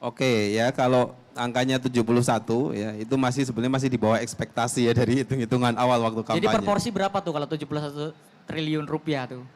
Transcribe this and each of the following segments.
Oke ya, kalau angkanya 71 ya itu masih sebenarnya masih di bawah ekspektasi ya dari hitung-hitungan awal waktu Jadi kampanye. proporsi berapa tuh kalau 71 triliun rupiah tuh?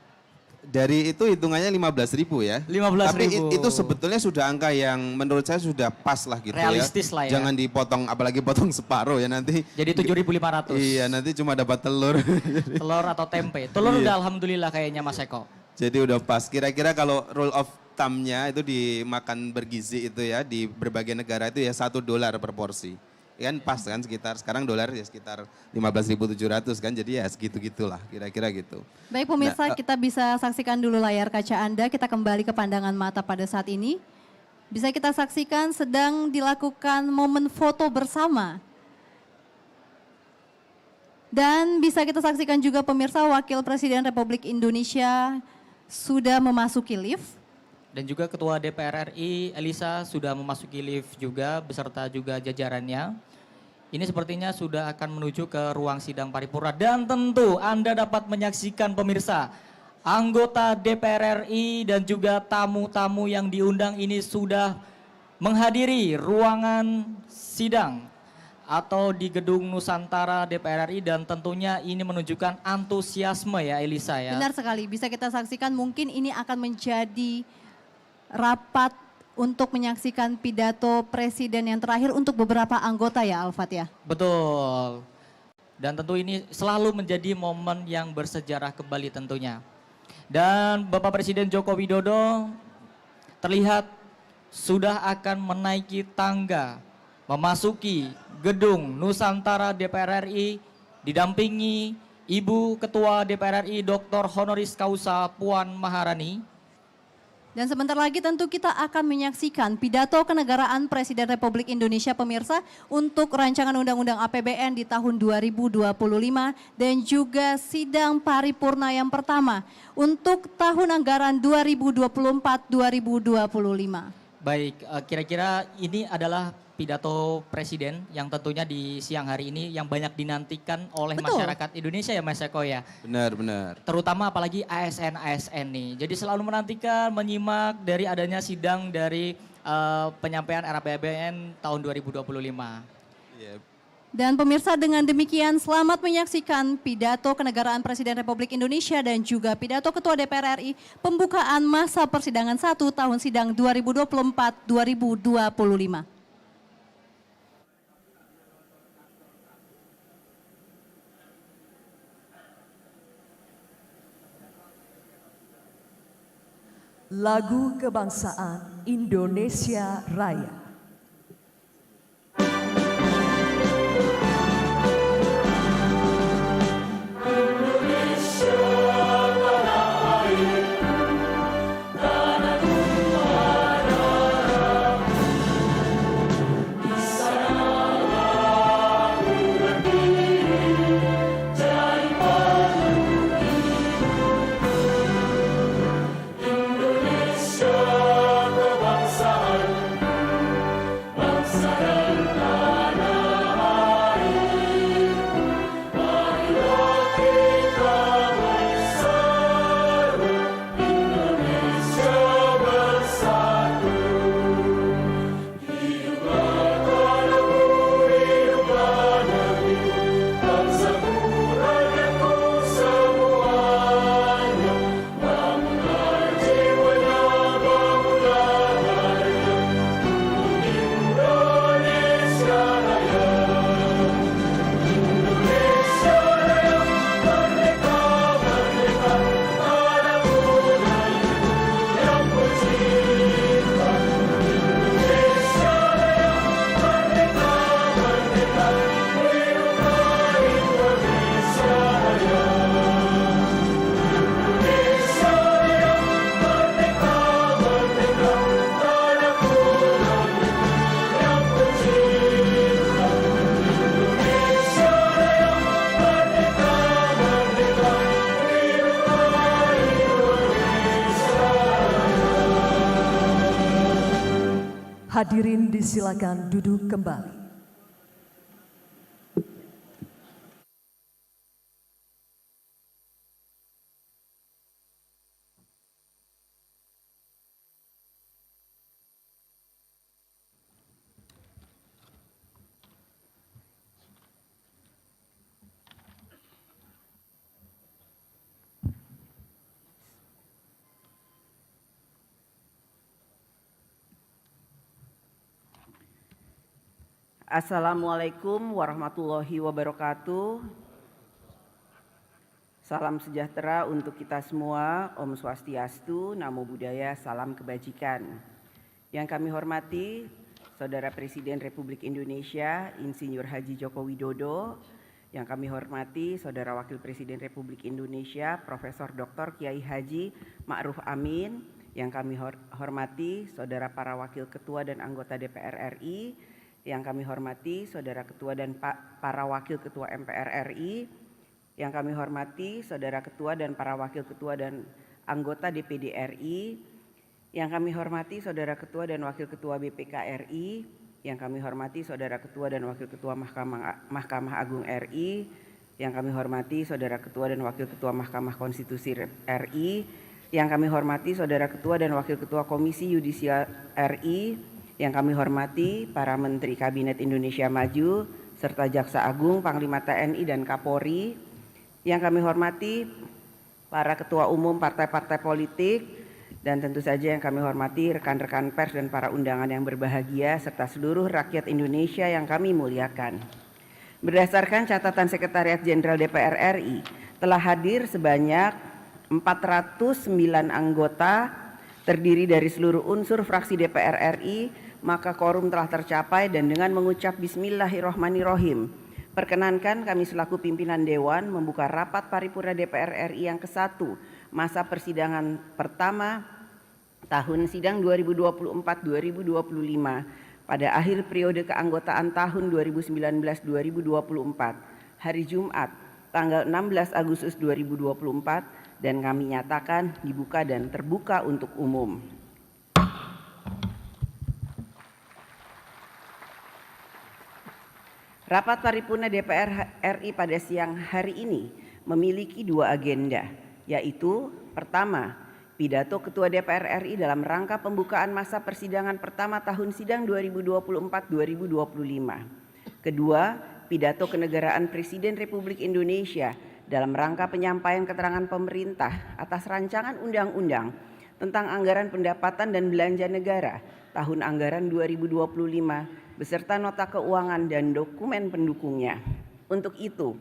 Dari itu hitungannya 15.000 ya. 15.000. Tapi itu sebetulnya sudah angka yang menurut saya sudah pas lah gitu Realistis ya. lah ya. Jangan dipotong, apalagi potong separuh ya nanti. Jadi 7.500. Iya, nanti cuma dapat telur. Telur atau tempe. Telur Iya. udah alhamdulillah kayaknya Mas Eko. Jadi udah pas. Kira-kira kalau rule of thumb-nya itu dimakan bergizi itu ya di berbagai negara itu ya $1 per porsi. Kan pas kan sekitar, sekarang dolar ya sekitar 15.700 kan, jadi ya segitu-gitulah kira-kira gitu. Baik pemirsa, Nah, kita bisa saksikan dulu layar kaca Anda, kita kembali ke pandangan mata pada saat ini. Bisa kita saksikan sedang dilakukan momen foto bersama. Dan bisa kita saksikan juga pemirsa Wakil Presiden Republik Indonesia sudah memasuki lift. Dan juga Ketua DPR RI Elisa sudah memasuki lift juga beserta juga jajarannya. Ini sepertinya sudah akan menuju ke ruang sidang paripurna dan tentu Anda dapat menyaksikan pemirsa anggota DPR RI dan juga tamu-tamu yang diundang ini sudah menghadiri ruangan sidang atau di Gedung Nusantara DPR RI dan tentunya ini menunjukkan antusiasme ya Elisa ya. Benar sekali, bisa kita saksikan mungkin ini akan menjadi rapat untuk menyaksikan pidato presiden yang terakhir untuk beberapa anggota ya Alfat ya. Betul. Dan tentu ini selalu menjadi momen yang bersejarah kembali tentunya. Dan Bapak Presiden Joko Widodo terlihat sudah akan menaiki tangga, memasuki Gedung Nusantara DPR RI didampingi Ibu Ketua DPR RI Dr. Honoris Causa Puan Maharani. Dan sebentar lagi tentu kita akan menyaksikan pidato kenegaraan Presiden Republik Indonesia pemirsa untuk rancangan Undang-Undang APBN di tahun 2025 dan juga sidang paripurna yang pertama untuk tahun anggaran 2024-2025. Baik, kira-kira ini adalah pidato presiden yang tentunya di siang hari ini yang banyak dinantikan oleh Betul. masyarakat Indonesia ya Mas Eko ya. benar. Terutama apalagi ASN-ASN nih. Jadi selalu menantikan, menyimak dari adanya sidang dari penyampaian RAPBN tahun 2025. Iya. Dan pemirsa dengan demikian selamat menyaksikan pidato kenegaraan Presiden Republik Indonesia dan juga pidato Ketua DPR RI pembukaan masa persidangan 1 tahun sidang 2024-2025. Lagu Kebangsaan Indonesia Raya. Hadirin disilakan duduk kembali. Assalamualaikum warahmatullahi wabarakatuh. Salam sejahtera untuk kita semua. Om Swastiastu, Namo Buddhaya, salam kebajikan. Yang kami hormati Saudara Presiden Republik Indonesia Insinyur Haji Joko Widodo, yang kami hormati Saudara Wakil Presiden Republik Indonesia Profesor Dr. Kiai Haji Ma'ruf Amin, yang kami hormati Saudara para Wakil Ketua dan Anggota DPR RI, yang kami hormati Saudara Ketua dan para Wakil Ketua MPR RI, yang kami hormati Saudara Ketua dan para Wakil Ketua dan Anggota DPD RI, yang kami hormati Saudara Ketua dan Wakil Ketua BPK RI, yang kami hormati Saudara Ketua dan Wakil Ketua Mahkamah Agung RI, yang kami hormati Saudara Ketua dan Wakil Ketua Mahkamah Konstitusi RI, yang kami hormati Saudara Ketua dan Wakil Ketua Komisi Yudisial RI, yang kami hormati para Menteri Kabinet Indonesia Maju, serta Jaksa Agung, Panglima TNI dan Kapolri, yang kami hormati para ketua umum partai-partai politik, dan tentu saja yang kami hormati rekan-rekan pers dan para undangan yang berbahagia, serta seluruh rakyat Indonesia yang kami muliakan. Berdasarkan catatan Sekretariat Jenderal DPR RI, telah hadir sebanyak 409 anggota terdiri dari seluruh unsur fraksi DPR RI, maka quorum telah tercapai. Dan dengan mengucap Bismillahirrahmanirrahim, perkenankan kami selaku pimpinan Dewan membuka rapat paripurna DPR RI yang ke-1 masa persidangan pertama tahun sidang 2024-2025 pada akhir periode keanggotaan tahun 2019-2024 hari Jumat tanggal 16 Agustus 2024, dan kami nyatakan dibuka dan terbuka untuk umum. Rapat paripurna DPR RI pada siang hari ini memiliki 2 agenda, yaitu pertama, pidato Ketua DPR RI dalam rangka pembukaan masa persidangan pertama tahun sidang 2024-2025. Kedua, pidato kenegaraan Presiden Republik Indonesia dalam rangka penyampaian keterangan pemerintah atas rancangan undang-undang tentang anggaran pendapatan dan belanja negara tahun anggaran 2025 beserta nota keuangan dan dokumen pendukungnya. Untuk itu,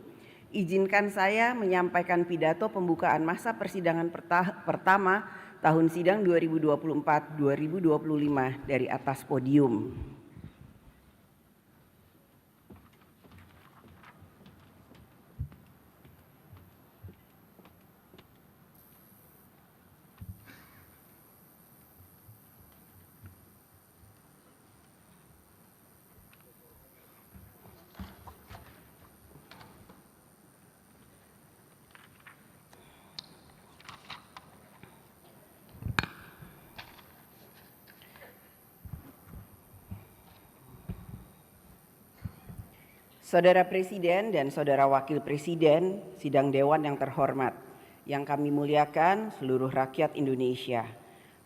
izinkan saya menyampaikan pidato pembukaan masa persidangan pertama tahun sidang 2024-2025 dari atas podium. Saudara Presiden dan Saudara Wakil Presiden, sidang Dewan yang terhormat, yang kami muliakan seluruh rakyat Indonesia.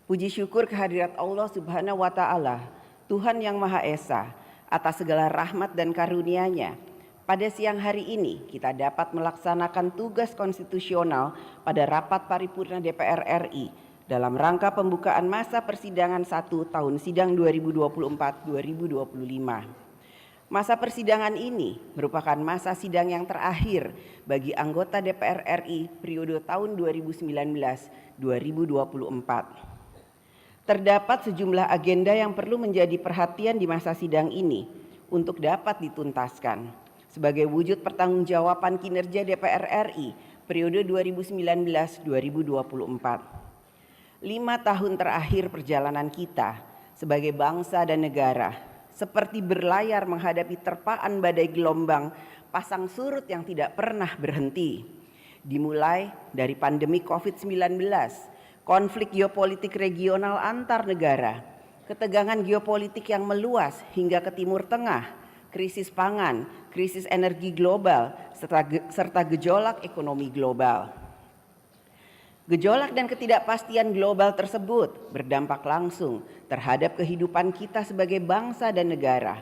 Puji syukur kehadirat Allah Subhanahu wa Ta'ala, Tuhan yang Maha Esa, atas segala rahmat dan karunia-Nya. Pada siang hari ini kita dapat melaksanakan tugas konstitusional pada rapat paripurna DPR RI dalam rangka pembukaan masa persidangan 1 tahun sidang 2024-2025. Masa persidangan ini merupakan masa sidang yang terakhir bagi anggota DPR RI periode tahun 2019-2024. Terdapat sejumlah agenda yang perlu menjadi perhatian di masa sidang ini untuk dapat dituntaskan sebagai wujud pertanggungjawaban kinerja DPR RI periode 2019-2024. 5 tahun terakhir perjalanan kita sebagai bangsa dan negara seperti berlayar menghadapi terpaan badai gelombang pasang surut yang tidak pernah berhenti. Dimulai dari pandemi COVID-19, konflik geopolitik regional antar negara, ketegangan geopolitik yang meluas hingga ke Timur Tengah, krisis pangan, krisis energi global, serta gejolak ekonomi global. Gejolak dan ketidakpastian global tersebut berdampak langsung terhadap kehidupan kita sebagai bangsa dan negara,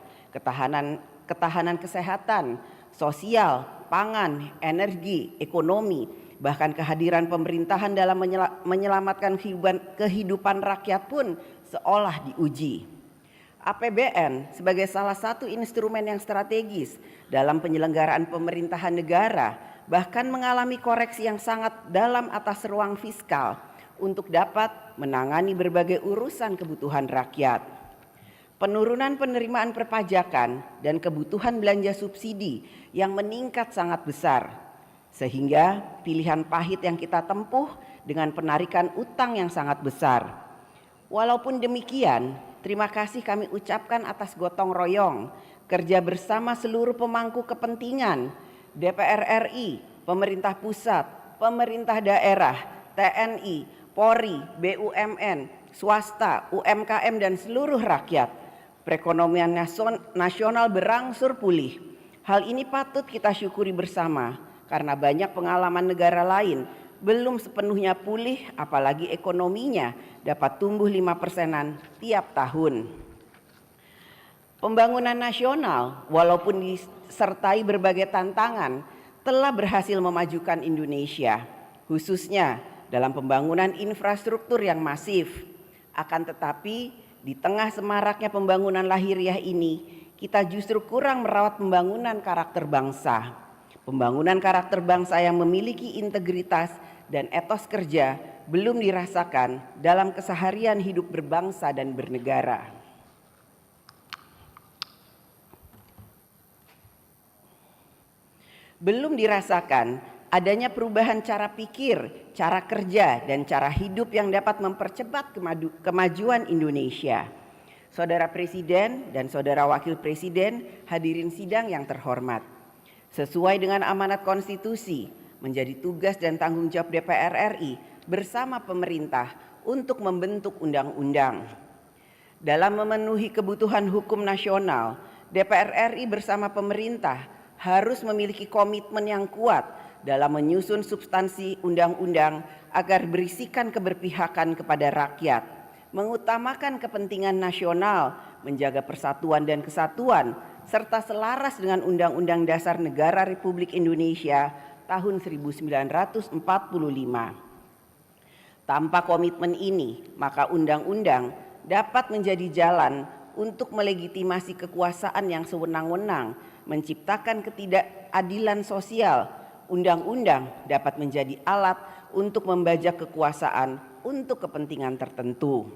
ketahanan kesehatan, sosial, pangan, energi, ekonomi, bahkan kehadiran pemerintahan dalam menyelamatkan kehidupan rakyat pun seolah diuji. APBN sebagai salah satu instrumen yang strategis dalam penyelenggaraan pemerintahan negara bahkan mengalami koreksi yang sangat dalam atas ruang fiskal untuk dapat menangani berbagai urusan kebutuhan rakyat. Penurunan penerimaan perpajakan dan kebutuhan belanja subsidi yang meningkat sangat besar, sehingga pilihan pahit yang kita tempuh dengan penarikan utang yang sangat besar. Walaupun demikian, terima kasih kami ucapkan atas gotong royong, kerja bersama seluruh pemangku kepentingan, DPR RI, pemerintah pusat, pemerintah daerah, TNI, Polri, BUMN, swasta, UMKM, dan seluruh rakyat. Perekonomian nasional berangsur pulih. Hal ini patut kita syukuri bersama karena banyak pengalaman negara lain belum sepenuhnya pulih, apalagi ekonominya dapat tumbuh 5%-an tiap tahun. Pembangunan nasional walaupun disertai berbagai tantangan telah berhasil memajukan Indonesia, khususnya dalam pembangunan infrastruktur yang masif. Akan tetapi di tengah semaraknya pembangunan lahiriah ini, kita justru kurang merawat pembangunan karakter bangsa. Pembangunan karakter bangsa yang memiliki integritas dan etos kerja belum dirasakan dalam keseharian hidup berbangsa dan bernegara. Belum dirasakan adanya perubahan cara pikir, cara kerja, dan cara hidup yang dapat mempercepat kemajuan Indonesia. Saudara Presiden dan Saudara Wakil Presiden, hadirin sidang yang terhormat. Sesuai dengan amanat konstitusi, menjadi tugas dan tanggung jawab DPR RI bersama pemerintah untuk membentuk undang-undang. Dalam memenuhi kebutuhan hukum nasional, DPR RI bersama pemerintah harus memiliki komitmen yang kuat dalam menyusun substansi undang-undang agar berisikan keberpihakan kepada rakyat, mengutamakan kepentingan nasional, menjaga persatuan dan kesatuan, serta selaras dengan Undang-Undang Dasar Negara Republik Indonesia tahun 1945. Tanpa komitmen ini, maka undang-undang dapat menjadi jalan untuk melegitimasi kekuasaan yang sewenang-wenang, menciptakan ketidakadilan sosial. Undang-undang dapat menjadi alat untuk membajak kekuasaan untuk kepentingan tertentu.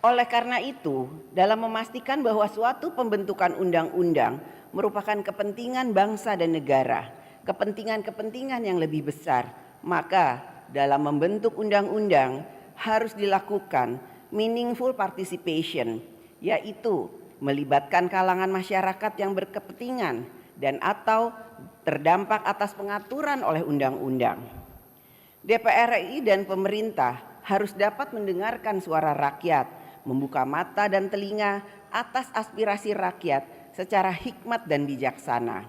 Oleh karena itu, dalam memastikan bahwa suatu pembentukan undang-undang merupakan kepentingan bangsa dan negara, kepentingan-kepentingan yang lebih besar, maka dalam membentuk undang-undang harus dilakukan meaningful participation, yaitu melibatkan kalangan masyarakat yang berkepentingan dan atau terdampak atas pengaturan oleh undang-undang. DPR RI dan pemerintah harus dapat mendengarkan suara rakyat, membuka mata dan telinga atas aspirasi rakyat secara hikmat dan bijaksana,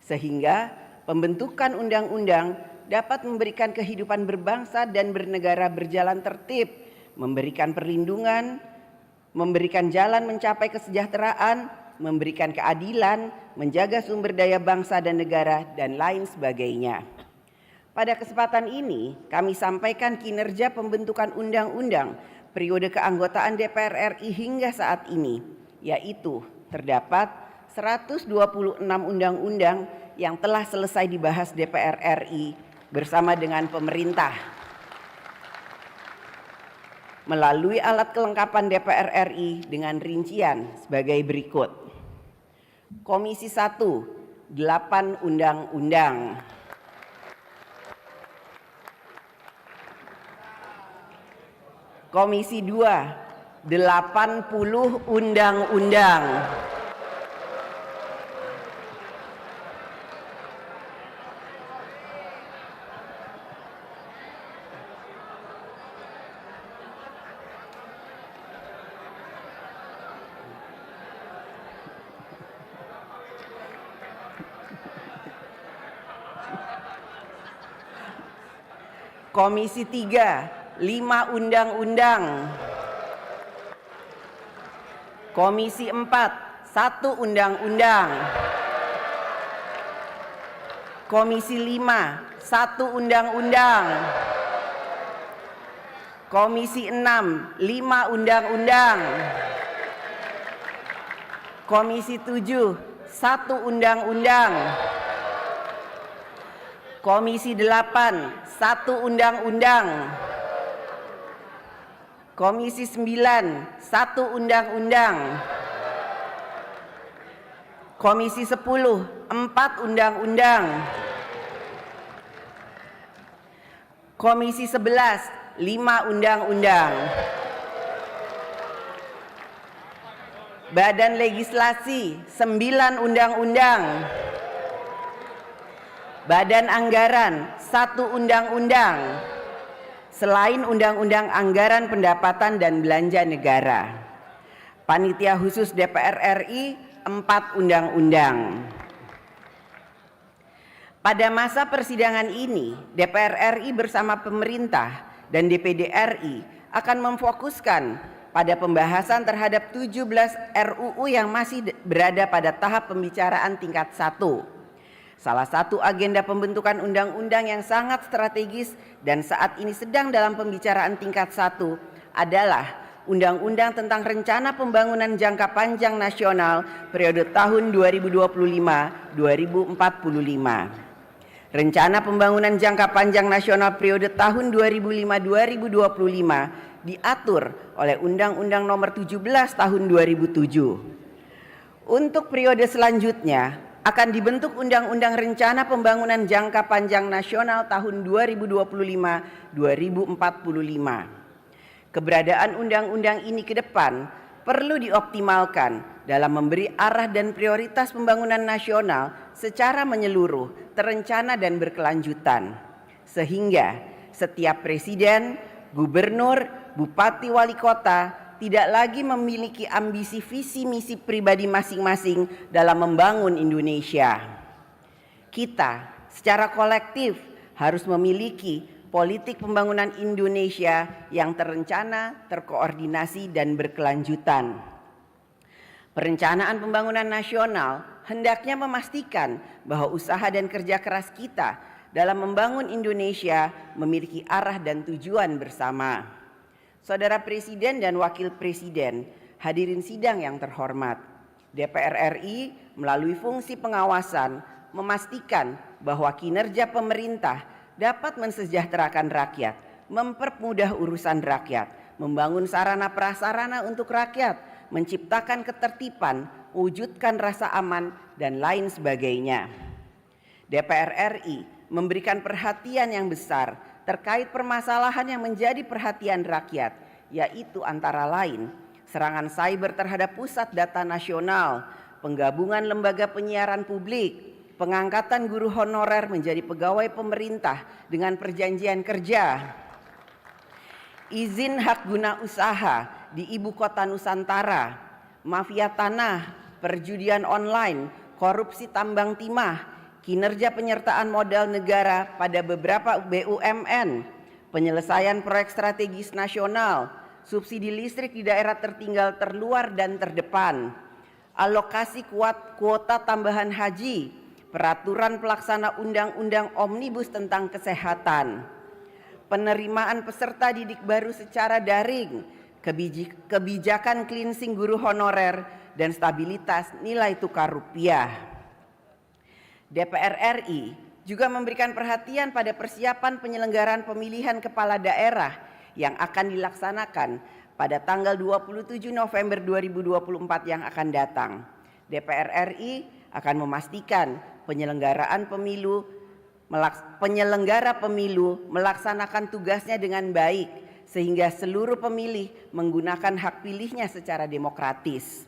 sehingga pembentukan undang-undang dapat memberikan kehidupan berbangsa dan bernegara berjalan tertib, memberikan perlindungan, memberikan jalan mencapai kesejahteraan, memberikan keadilan, menjaga sumber daya bangsa dan negara, dan lain sebagainya. Pada kesempatan ini, kami sampaikan kinerja pembentukan undang-undang periode keanggotaan DPR RI hingga saat ini, yaitu terdapat 126 undang-undang yang telah selesai dibahas DPR RI bersama dengan pemerintah. Melalui alat kelengkapan DPR RI dengan rincian sebagai berikut. Komisi 1, 8 undang-undang. Komisi 2, 80 undang-undang. Komisi 3, 5 undang-undang. Komisi 4, 1 undang-undang. Komisi 5, 1 undang-undang. Komisi 6, 5 undang-undang. Komisi 7, 1 undang-undang. Komisi 8, 1 undang-undang. Komisi 9, 1 undang-undang. Komisi 10, 4 undang-undang. Komisi 11, 5 undang-undang. Badan Legislasi, 9 undang-undang. Badan Anggaran, 1 undang-undang. Selain Undang-Undang Anggaran Pendapatan dan Belanja Negara. Panitia Khusus DPR RI, 4 undang-undang. Pada masa persidangan ini, DPR RI bersama pemerintah dan DPD RI akan memfokuskan pada pembahasan terhadap 17 RUU yang masih berada pada tahap pembicaraan tingkat 1. Salah satu agenda pembentukan undang-undang yang sangat strategis dan saat ini sedang dalam pembicaraan tingkat 1 adalah Undang-Undang tentang Rencana Pembangunan Jangka Panjang Nasional periode tahun 2025-2045. Rencana Pembangunan Jangka Panjang Nasional periode tahun 2005-2025 diatur oleh Undang-Undang Nomor 17 Tahun 2007. Untuk periode selanjutnya akan dibentuk Undang-Undang Rencana Pembangunan Jangka Panjang Nasional tahun 2025-2045. Keberadaan undang-undang ini ke depan perlu dioptimalkan dalam memberi arah dan prioritas pembangunan nasional secara menyeluruh, terencana dan berkelanjutan. Sehingga setiap presiden, gubernur, bupati, wali kota tidak lagi memiliki ambisi visi misi pribadi masing-masing dalam membangun Indonesia. Kita secara kolektif harus memiliki politik pembangunan Indonesia yang terencana, terkoordinasi dan berkelanjutan. Perencanaan pembangunan nasional hendaknya memastikan bahwa usaha dan kerja keras kita dalam membangun Indonesia memiliki arah dan tujuan bersama. Saudara Presiden dan Wakil Presiden, hadirin sidang yang terhormat, DPR RI melalui fungsi pengawasan memastikan bahwa kinerja pemerintah dapat mensejahterakan rakyat, mempermudah urusan rakyat, membangun sarana prasarana untuk rakyat, menciptakan ketertiban, wujudkan rasa aman, dan lain sebagainya. DPR RI memberikan perhatian yang besar terkait permasalahan yang menjadi perhatian rakyat, yaitu antara lain serangan cyber terhadap pusat data nasional, penggabungan lembaga penyiaran publik, pengangkatan guru honorer menjadi pegawai pemerintah dengan perjanjian kerja, izin hak guna usaha di ibu kota Nusantara, mafia tanah, perjudian online, korupsi tambang timah, kinerja penyertaan modal negara pada beberapa BUMN, penyelesaian proyek strategis nasional, subsidi listrik di daerah tertinggal, terluar dan terdepan, alokasi kuota tambahan haji, peraturan pelaksana undang-undang omnibus tentang kesehatan, penerimaan peserta didik baru secara daring, kebijakan cleansing guru honorer, dan stabilitas nilai tukar rupiah. DPR RI juga memberikan perhatian pada persiapan penyelenggaraan pemilihan kepala daerah yang akan dilaksanakan pada tanggal 27 November 2024 yang akan datang. DPR RI akan memastikan penyelenggara pemilu melaksanakan tugasnya dengan baik sehingga seluruh pemilih menggunakan hak pilihnya secara demokratis.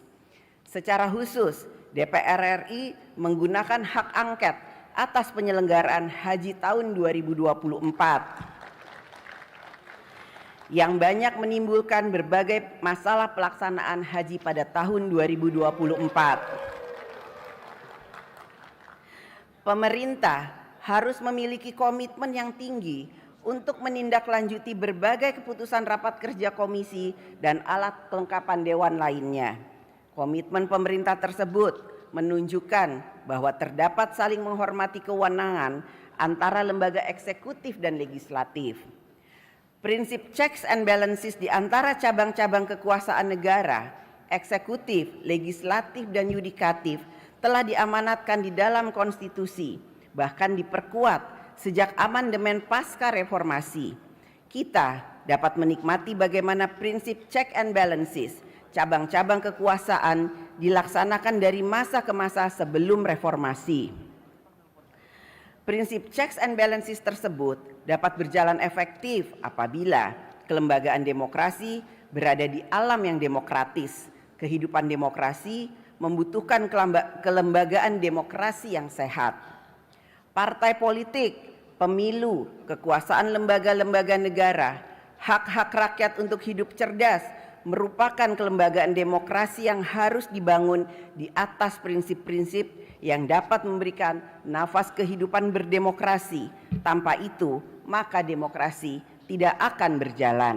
Secara khusus, DPR RI menggunakan hak angket atas penyelenggaraan haji tahun 2024 yang banyak menimbulkan berbagai masalah pelaksanaan haji pada tahun 2024. Pemerintah harus memiliki komitmen yang tinggi untuk menindaklanjuti berbagai keputusan rapat kerja komisi dan alat kelengkapan dewan lainnya. Komitmen pemerintah tersebut menunjukkan bahwa terdapat saling menghormati kewenangan antara lembaga eksekutif dan legislatif. Prinsip checks and balances di antara cabang-cabang kekuasaan negara, eksekutif, legislatif, dan yudikatif telah diamanatkan di dalam konstitusi, bahkan diperkuat sejak amandemen pasca reformasi. Kita dapat menikmati bagaimana prinsip check and balances cabang-cabang kekuasaan dilaksanakan dari masa ke masa sebelum reformasi. Prinsip checks and balances tersebut dapat berjalan efektif apabila kelembagaan demokrasi berada di alam yang demokratis. Kehidupan demokrasi membutuhkan kelembagaan demokrasi yang sehat. Partai politik, pemilu, kekuasaan lembaga-lembaga negara, hak-hak rakyat untuk hidup cerdas merupakan kelembagaan demokrasi yang harus dibangun di atas prinsip-prinsip yang dapat memberikan nafas kehidupan berdemokrasi. Tanpa itu, maka demokrasi tidak akan berjalan.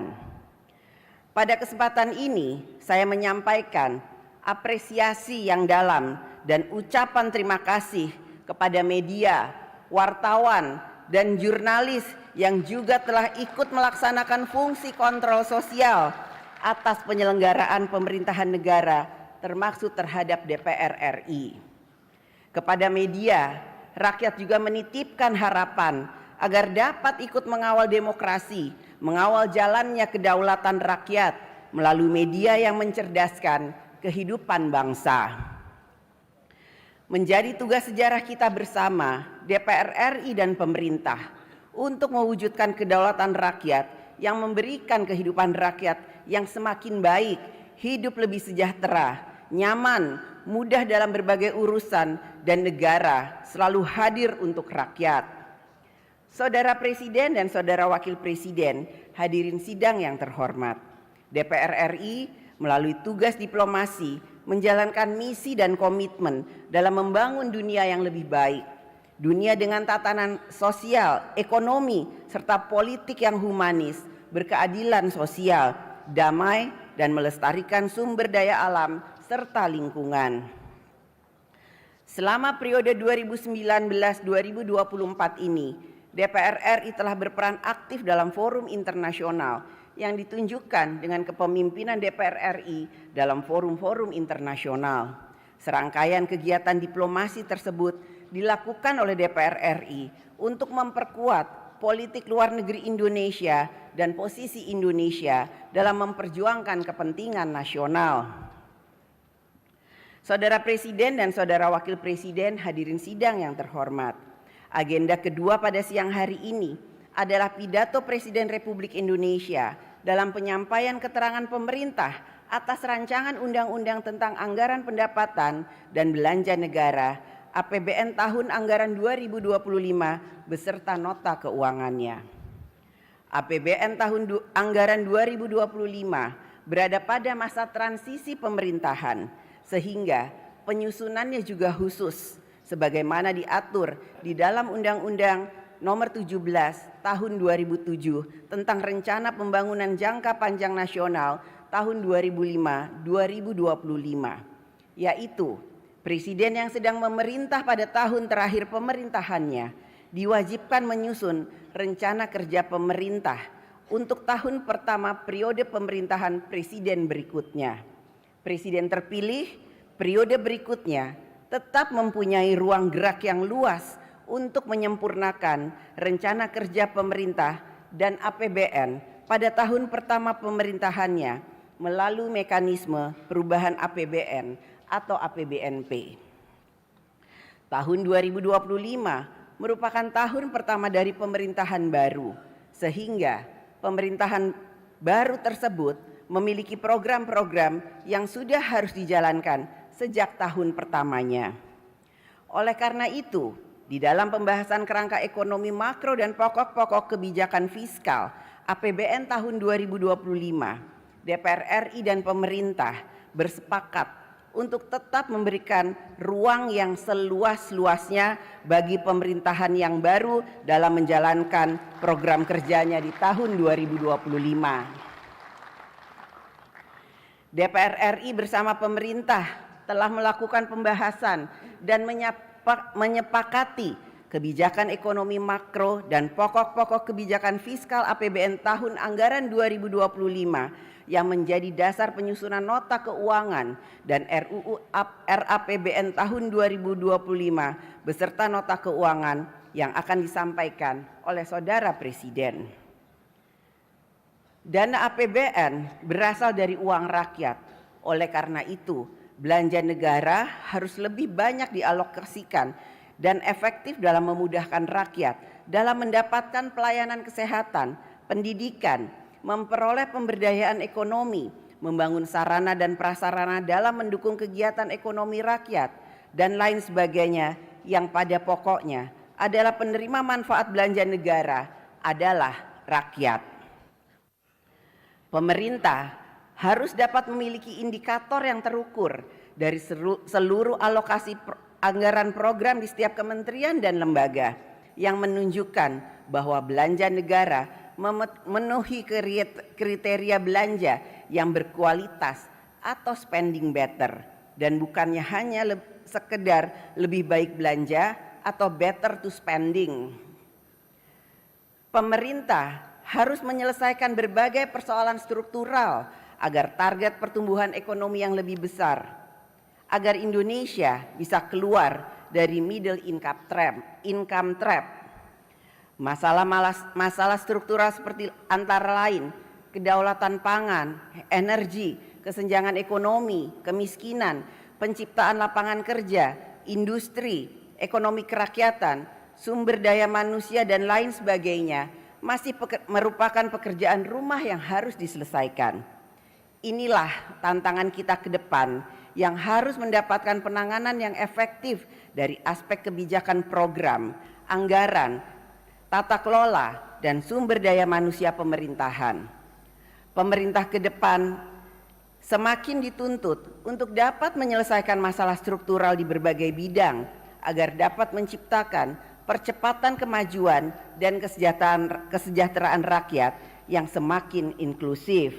Pada kesempatan ini, saya menyampaikan apresiasi yang dalam dan ucapan terima kasih kepada media, wartawan, dan jurnalis yang juga telah ikut melaksanakan fungsi kontrol sosial atas penyelenggaraan pemerintahan negara, termasuk terhadap DPR RI. Kepada media, rakyat juga menitipkan harapan agar dapat ikut mengawal demokrasi, mengawal jalannya kedaulatan rakyat melalui media yang mencerdaskan kehidupan bangsa. Menjadi tugas sejarah kita bersama, DPR RI dan pemerintah, untuk mewujudkan kedaulatan rakyat yang memberikan kehidupan rakyat yang semakin baik, hidup lebih sejahtera, nyaman, mudah dalam berbagai urusan, dan negara selalu hadir untuk rakyat. Saudara Presiden dan Saudara Wakil Presiden, hadirin sidang yang terhormat, DPR RI melalui tugas diplomasi menjalankan misi dan komitmen dalam membangun dunia yang lebih baik. Dunia dengan tatanan sosial, ekonomi, serta politik yang humanis, berkeadilan sosial, damai, dan melestarikan sumber daya alam serta lingkungan. Selama periode 2019-2024 ini, DPR RI telah berperan aktif dalam forum internasional yang ditunjukkan dengan kepemimpinan DPR RI dalam forum-forum internasional. Serangkaian kegiatan diplomasi tersebut dilakukan oleh DPR RI untuk memperkuat politik luar negeri Indonesia dan posisi Indonesia dalam memperjuangkan kepentingan nasional. Saudara Presiden dan Saudara Wakil Presiden, hadirin sidang yang terhormat, agenda kedua pada siang hari ini adalah pidato Presiden Republik Indonesia dalam penyampaian keterangan pemerintah atas rancangan undang-undang tentang anggaran pendapatan dan belanja negara APBN tahun anggaran 2025 beserta nota keuangannya. APBN tahun anggaran 2025 berada pada masa transisi pemerintahan, sehingga penyusunannya juga khusus sebagaimana diatur di dalam Undang-Undang Nomor 17 Tahun 2007 tentang Rencana Pembangunan Jangka Panjang Nasional tahun 2005-2025, yaitu Presiden yang sedang memerintah pada tahun terakhir pemerintahannya diwajibkan menyusun rencana kerja pemerintah untuk tahun pertama periode pemerintahan presiden berikutnya. Presiden terpilih periode berikutnya tetap mempunyai ruang gerak yang luas untuk menyempurnakan rencana kerja pemerintah dan APBN pada tahun pertama pemerintahannya melalui mekanisme perubahan APBN atau APBNP. Tahun 2025 merupakan tahun pertama dari pemerintahan baru, sehingga pemerintahan baru tersebut memiliki program-program yang sudah harus dijalankan sejak tahun pertamanya. Oleh karena itu, di dalam pembahasan kerangka ekonomi makro dan pokok-pokok kebijakan fiskal APBN tahun 2025, DPR RI dan pemerintah bersepakat untuk tetap memberikan ruang yang seluas-luasnya bagi pemerintahan yang baru dalam menjalankan program kerjanya di tahun 2025. DPR RI bersama pemerintah telah melakukan pembahasan dan menyepakati kebijakan ekonomi makro, dan pokok-pokok kebijakan fiskal APBN tahun anggaran 2025 yang menjadi dasar penyusunan nota keuangan dan RUU RAPBN tahun 2025 beserta nota keuangan yang akan disampaikan oleh Saudara Presiden. Dana APBN berasal dari uang rakyat. Oleh karena itu, belanja negara harus lebih banyak dialokasikan dan efektif dalam memudahkan rakyat dalam mendapatkan pelayanan kesehatan, pendidikan, memperoleh pemberdayaan ekonomi, membangun sarana dan prasarana dalam mendukung kegiatan ekonomi rakyat, dan lain sebagainya yang pada pokoknya adalah penerima manfaat belanja negara adalah rakyat. Pemerintah harus dapat memiliki indikator yang terukur dari seluruh alokasi anggaran program di setiap kementerian dan lembaga yang menunjukkan bahwa belanja negara memenuhi kriteria belanja yang berkualitas atau spending better dan bukannya hanya sekedar lebih baik belanja atau better to spending. Pemerintah harus menyelesaikan berbagai persoalan struktural agar target pertumbuhan ekonomi yang lebih besar, agar Indonesia bisa keluar dari middle income trap. Masalah struktural seperti antara lain kedaulatan pangan, energi, kesenjangan ekonomi, kemiskinan, penciptaan lapangan kerja, industri, ekonomi kerakyatan, sumber daya manusia dan lain sebagainya masih merupakan pekerjaan rumah yang harus diselesaikan. Inilah tantangan kita ke depan yang harus mendapatkan penanganan yang efektif dari aspek kebijakan program, anggaran, tata kelola, dan sumber daya manusia pemerintahan. Pemerintah ke depan semakin dituntut untuk dapat menyelesaikan masalah struktural di berbagai bidang agar dapat menciptakan percepatan kemajuan dan kesejahteraan rakyat yang semakin inklusif.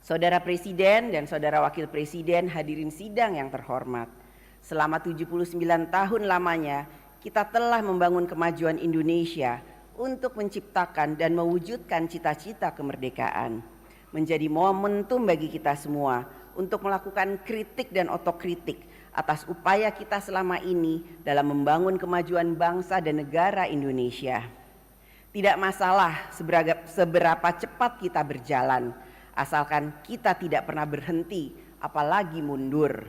Saudara Presiden dan Saudara Wakil Presiden, hadirin sidang yang terhormat, selama 79 tahun lamanya kita telah membangun kemajuan Indonesia untuk menciptakan dan mewujudkan cita-cita kemerdekaan. Menjadi momentum bagi kita semua untuk melakukan kritik dan otokritik atas upaya kita selama ini dalam membangun kemajuan bangsa dan negara Indonesia. Tidak masalah seberapa cepat kita berjalan, asalkan kita tidak pernah berhenti, apalagi mundur.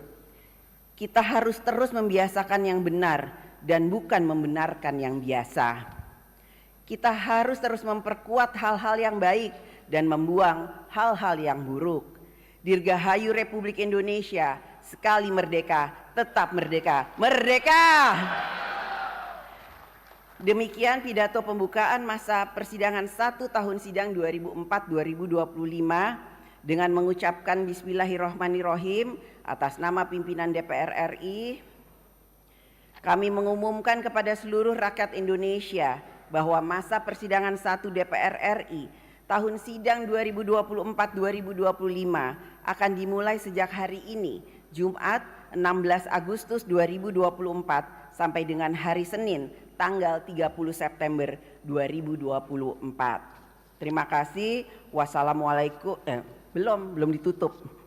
Kita harus terus membiasakan yang benar dan bukan membenarkan yang biasa. Kita harus terus memperkuat hal-hal yang baik dan membuang hal-hal yang buruk. Dirgahayu Republik Indonesia, sekali merdeka, tetap merdeka. Merdeka! Demikian pidato pembukaan masa persidangan 1 tahun sidang 2004-2025 dengan mengucapkan Bismillahirrahmanirrahim atas nama pimpinan DPR RI. Kami mengumumkan kepada seluruh rakyat Indonesia bahwa masa persidangan 1 DPR RI tahun sidang 2024-2025 akan dimulai sejak hari ini, Jumat 16 Agustus 2024 sampai dengan hari Senin tanggal 30 September 2024. Terima kasih. Wassalamualaikum. Belum ditutup.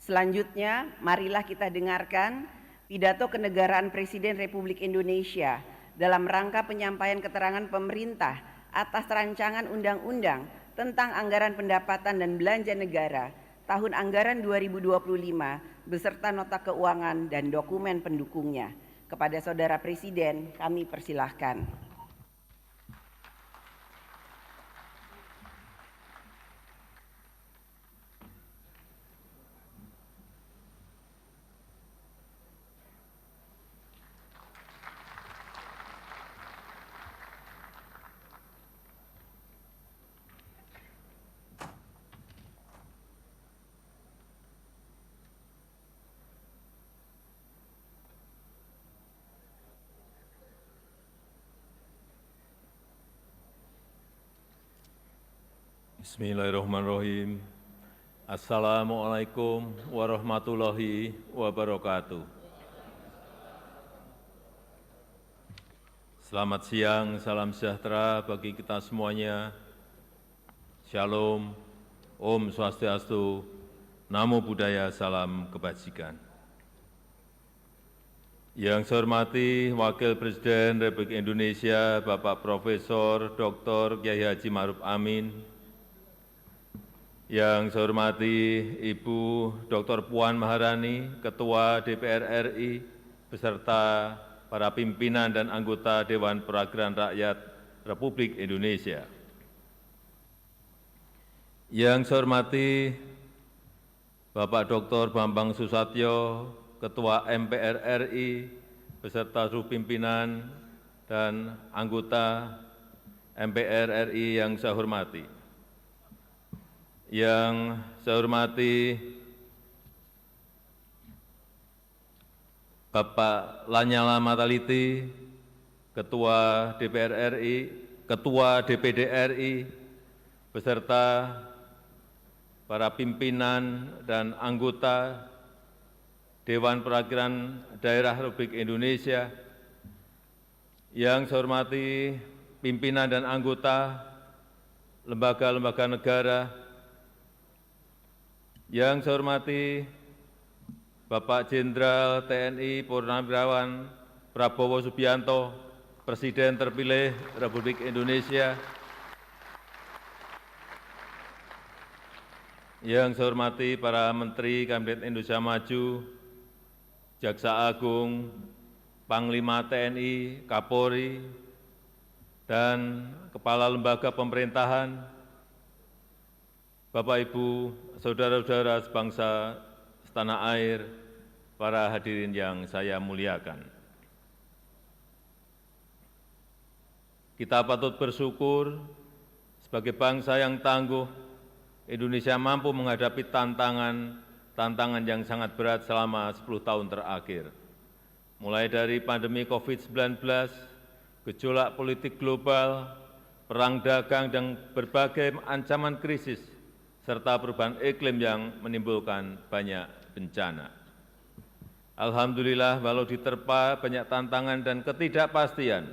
Selanjutnya, marilah kita dengarkan pidato kenegaraan Presiden Republik Indonesia dalam rangka penyampaian keterangan pemerintah atas rancangan undang-undang tentang anggaran pendapatan dan belanja negara tahun anggaran 2025 beserta nota keuangan dan dokumen pendukungnya. Kepada Saudara Presiden, kami persilahkan. Bismillahirrahmanirrahim. Assalamualaikum warahmatullahi wabarakatuh. Selamat siang, salam sejahtera bagi kita semuanya. Shalom, Om Swastiastu, Namo Buddhaya, salam kebajikan. Yang saya hormati Wakil Presiden Republik Indonesia, Bapak Profesor Dr. Kiai Haji Ma'ruf Amin. Yang saya hormati Ibu Dr. Puan Maharani, Ketua DPR RI, beserta para pimpinan dan anggota Dewan Perwakilan Rakyat Republik Indonesia. Yang saya hormati Bapak Dr. Bambang Susatyo, Ketua MPR RI, beserta seluruh pimpinan dan anggota MPR RI yang saya hormati. Yang saya hormati Bapak Lanyala Mataliti, Ketua DPR RI, Ketua DPD RI, beserta para pimpinan dan anggota Dewan Perwakilan Daerah Republik Indonesia, yang saya hormati pimpinan dan anggota lembaga-lembaga negara, yang saya hormati Bapak Jenderal TNI Purnawirawan Prabowo Subianto, Presiden terpilih Republik Indonesia, yang saya hormati para Menteri Kabinet Indonesia Maju, Jaksa Agung, Panglima TNI, Kapolri, dan Kepala Lembaga Pemerintahan, Bapak, Ibu, Saudara-saudara sebangsa setanah air, para hadirin yang saya muliakan. Kita patut bersyukur sebagai bangsa yang tangguh, Indonesia mampu menghadapi tantangan yang sangat berat selama 10 tahun terakhir. Mulai dari pandemi COVID-19, gejolak politik global, perang dagang, dan berbagai ancaman krisis, serta perubahan iklim yang menimbulkan banyak bencana. Alhamdulillah, walau diterpa banyak tantangan dan ketidakpastian,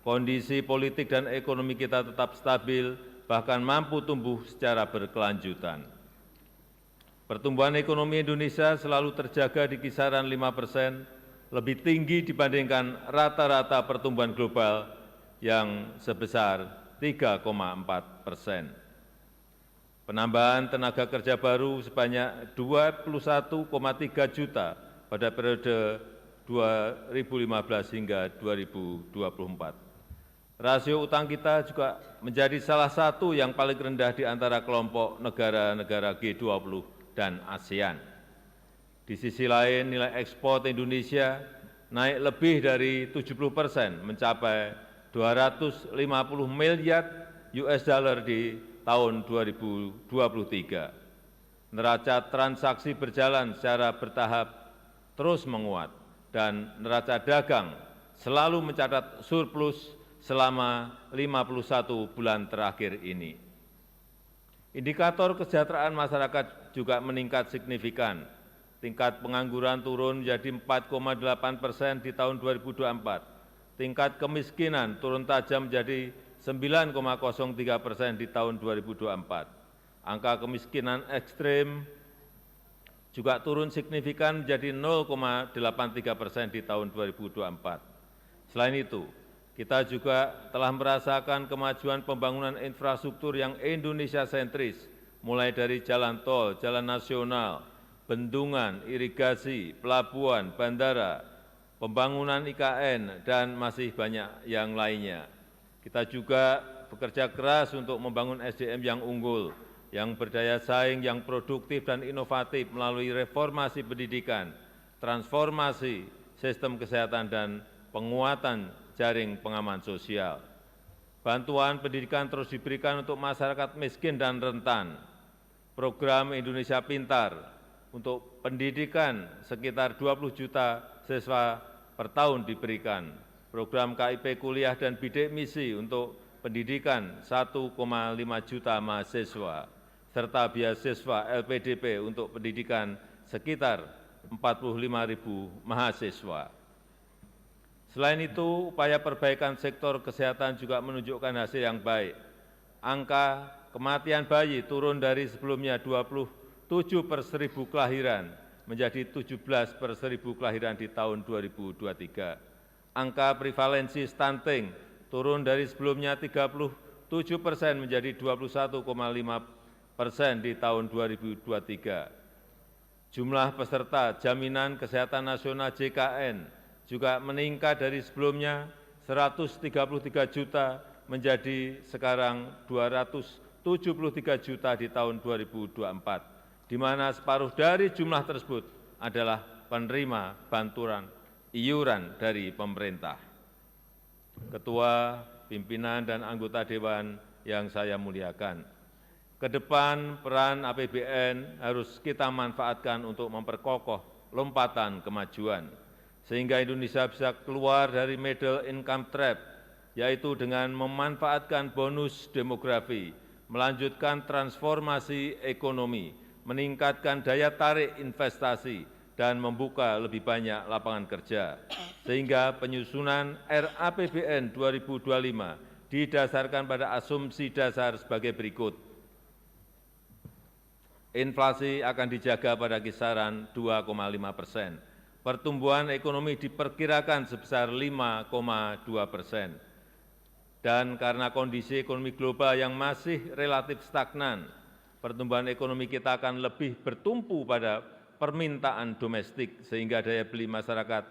kondisi politik dan ekonomi kita tetap stabil, bahkan mampu tumbuh secara berkelanjutan. Pertumbuhan ekonomi Indonesia selalu terjaga di kisaran 5%, lebih tinggi dibandingkan rata-rata pertumbuhan global yang sebesar 3,4%. Penambahan tenaga kerja baru sebanyak 21,3 juta pada periode 2015 hingga 2024. Rasio utang kita juga menjadi salah satu yang paling rendah di antara kelompok negara-negara G20 dan ASEAN. Di sisi lain, nilai ekspor Indonesia naik lebih dari 70%, mencapai 250 miliar US dollar di tahun 2023. Neraca transaksi berjalan secara bertahap terus menguat, dan neraca dagang selalu mencatat surplus selama 51 bulan terakhir ini. Indikator kesejahteraan masyarakat juga meningkat signifikan. Tingkat pengangguran turun menjadi 4,8% di tahun 2024. Tingkat kemiskinan turun tajam menjadi 9,03% di tahun 2024. Angka kemiskinan ekstrim juga turun signifikan menjadi 0,83% di tahun 2024. Selain itu, kita juga telah merasakan kemajuan pembangunan infrastruktur yang Indonesia sentris, mulai dari jalan tol, jalan nasional, bendungan, irigasi, pelabuhan, bandara, pembangunan IKN, dan masih banyak yang lainnya. Kita juga bekerja keras untuk membangun SDM yang unggul, yang berdaya saing, yang produktif dan inovatif melalui reformasi pendidikan, transformasi sistem kesehatan, dan penguatan jaring pengaman sosial. Bantuan pendidikan terus diberikan untuk masyarakat miskin dan rentan. Program Indonesia Pintar untuk pendidikan sekitar 20 juta siswa per tahun diberikan. Program KIP Kuliah dan Bidik Misi untuk pendidikan 1,5 juta mahasiswa, serta beasiswa LPDP untuk pendidikan sekitar 45.000 mahasiswa. Selain itu, upaya perbaikan sektor kesehatan juga menunjukkan hasil yang baik. Angka kematian bayi turun dari sebelumnya 27 per 1.000 kelahiran menjadi 17 per 1.000 kelahiran di tahun 2023. Angka prevalensi stunting turun dari sebelumnya 37% menjadi 21,5% di tahun 2023. Jumlah peserta Jaminan Kesehatan Nasional JKN juga meningkat dari sebelumnya 133 juta menjadi sekarang 273 juta di tahun 2024, di mana separuh dari jumlah tersebut adalah penerima bantuan iuran dari pemerintah. Ketua, pimpinan, dan anggota Dewan yang saya muliakan, ke depan peran APBN harus kita manfaatkan untuk memperkokoh lompatan kemajuan, sehingga Indonesia bisa keluar dari middle income trap, yaitu dengan memanfaatkan bonus demografi, melanjutkan transformasi ekonomi, meningkatkan daya tarik investasi, dan membuka lebih banyak lapangan kerja, sehingga penyusunan RAPBN 2025 didasarkan pada asumsi dasar sebagai berikut. Inflasi akan dijaga pada kisaran 2,5%. Pertumbuhan ekonomi diperkirakan sebesar 5,2%. Dan karena kondisi ekonomi global yang masih relatif stagnan, pertumbuhan ekonomi kita akan lebih bertumpu pada permintaan domestik, sehingga daya beli masyarakat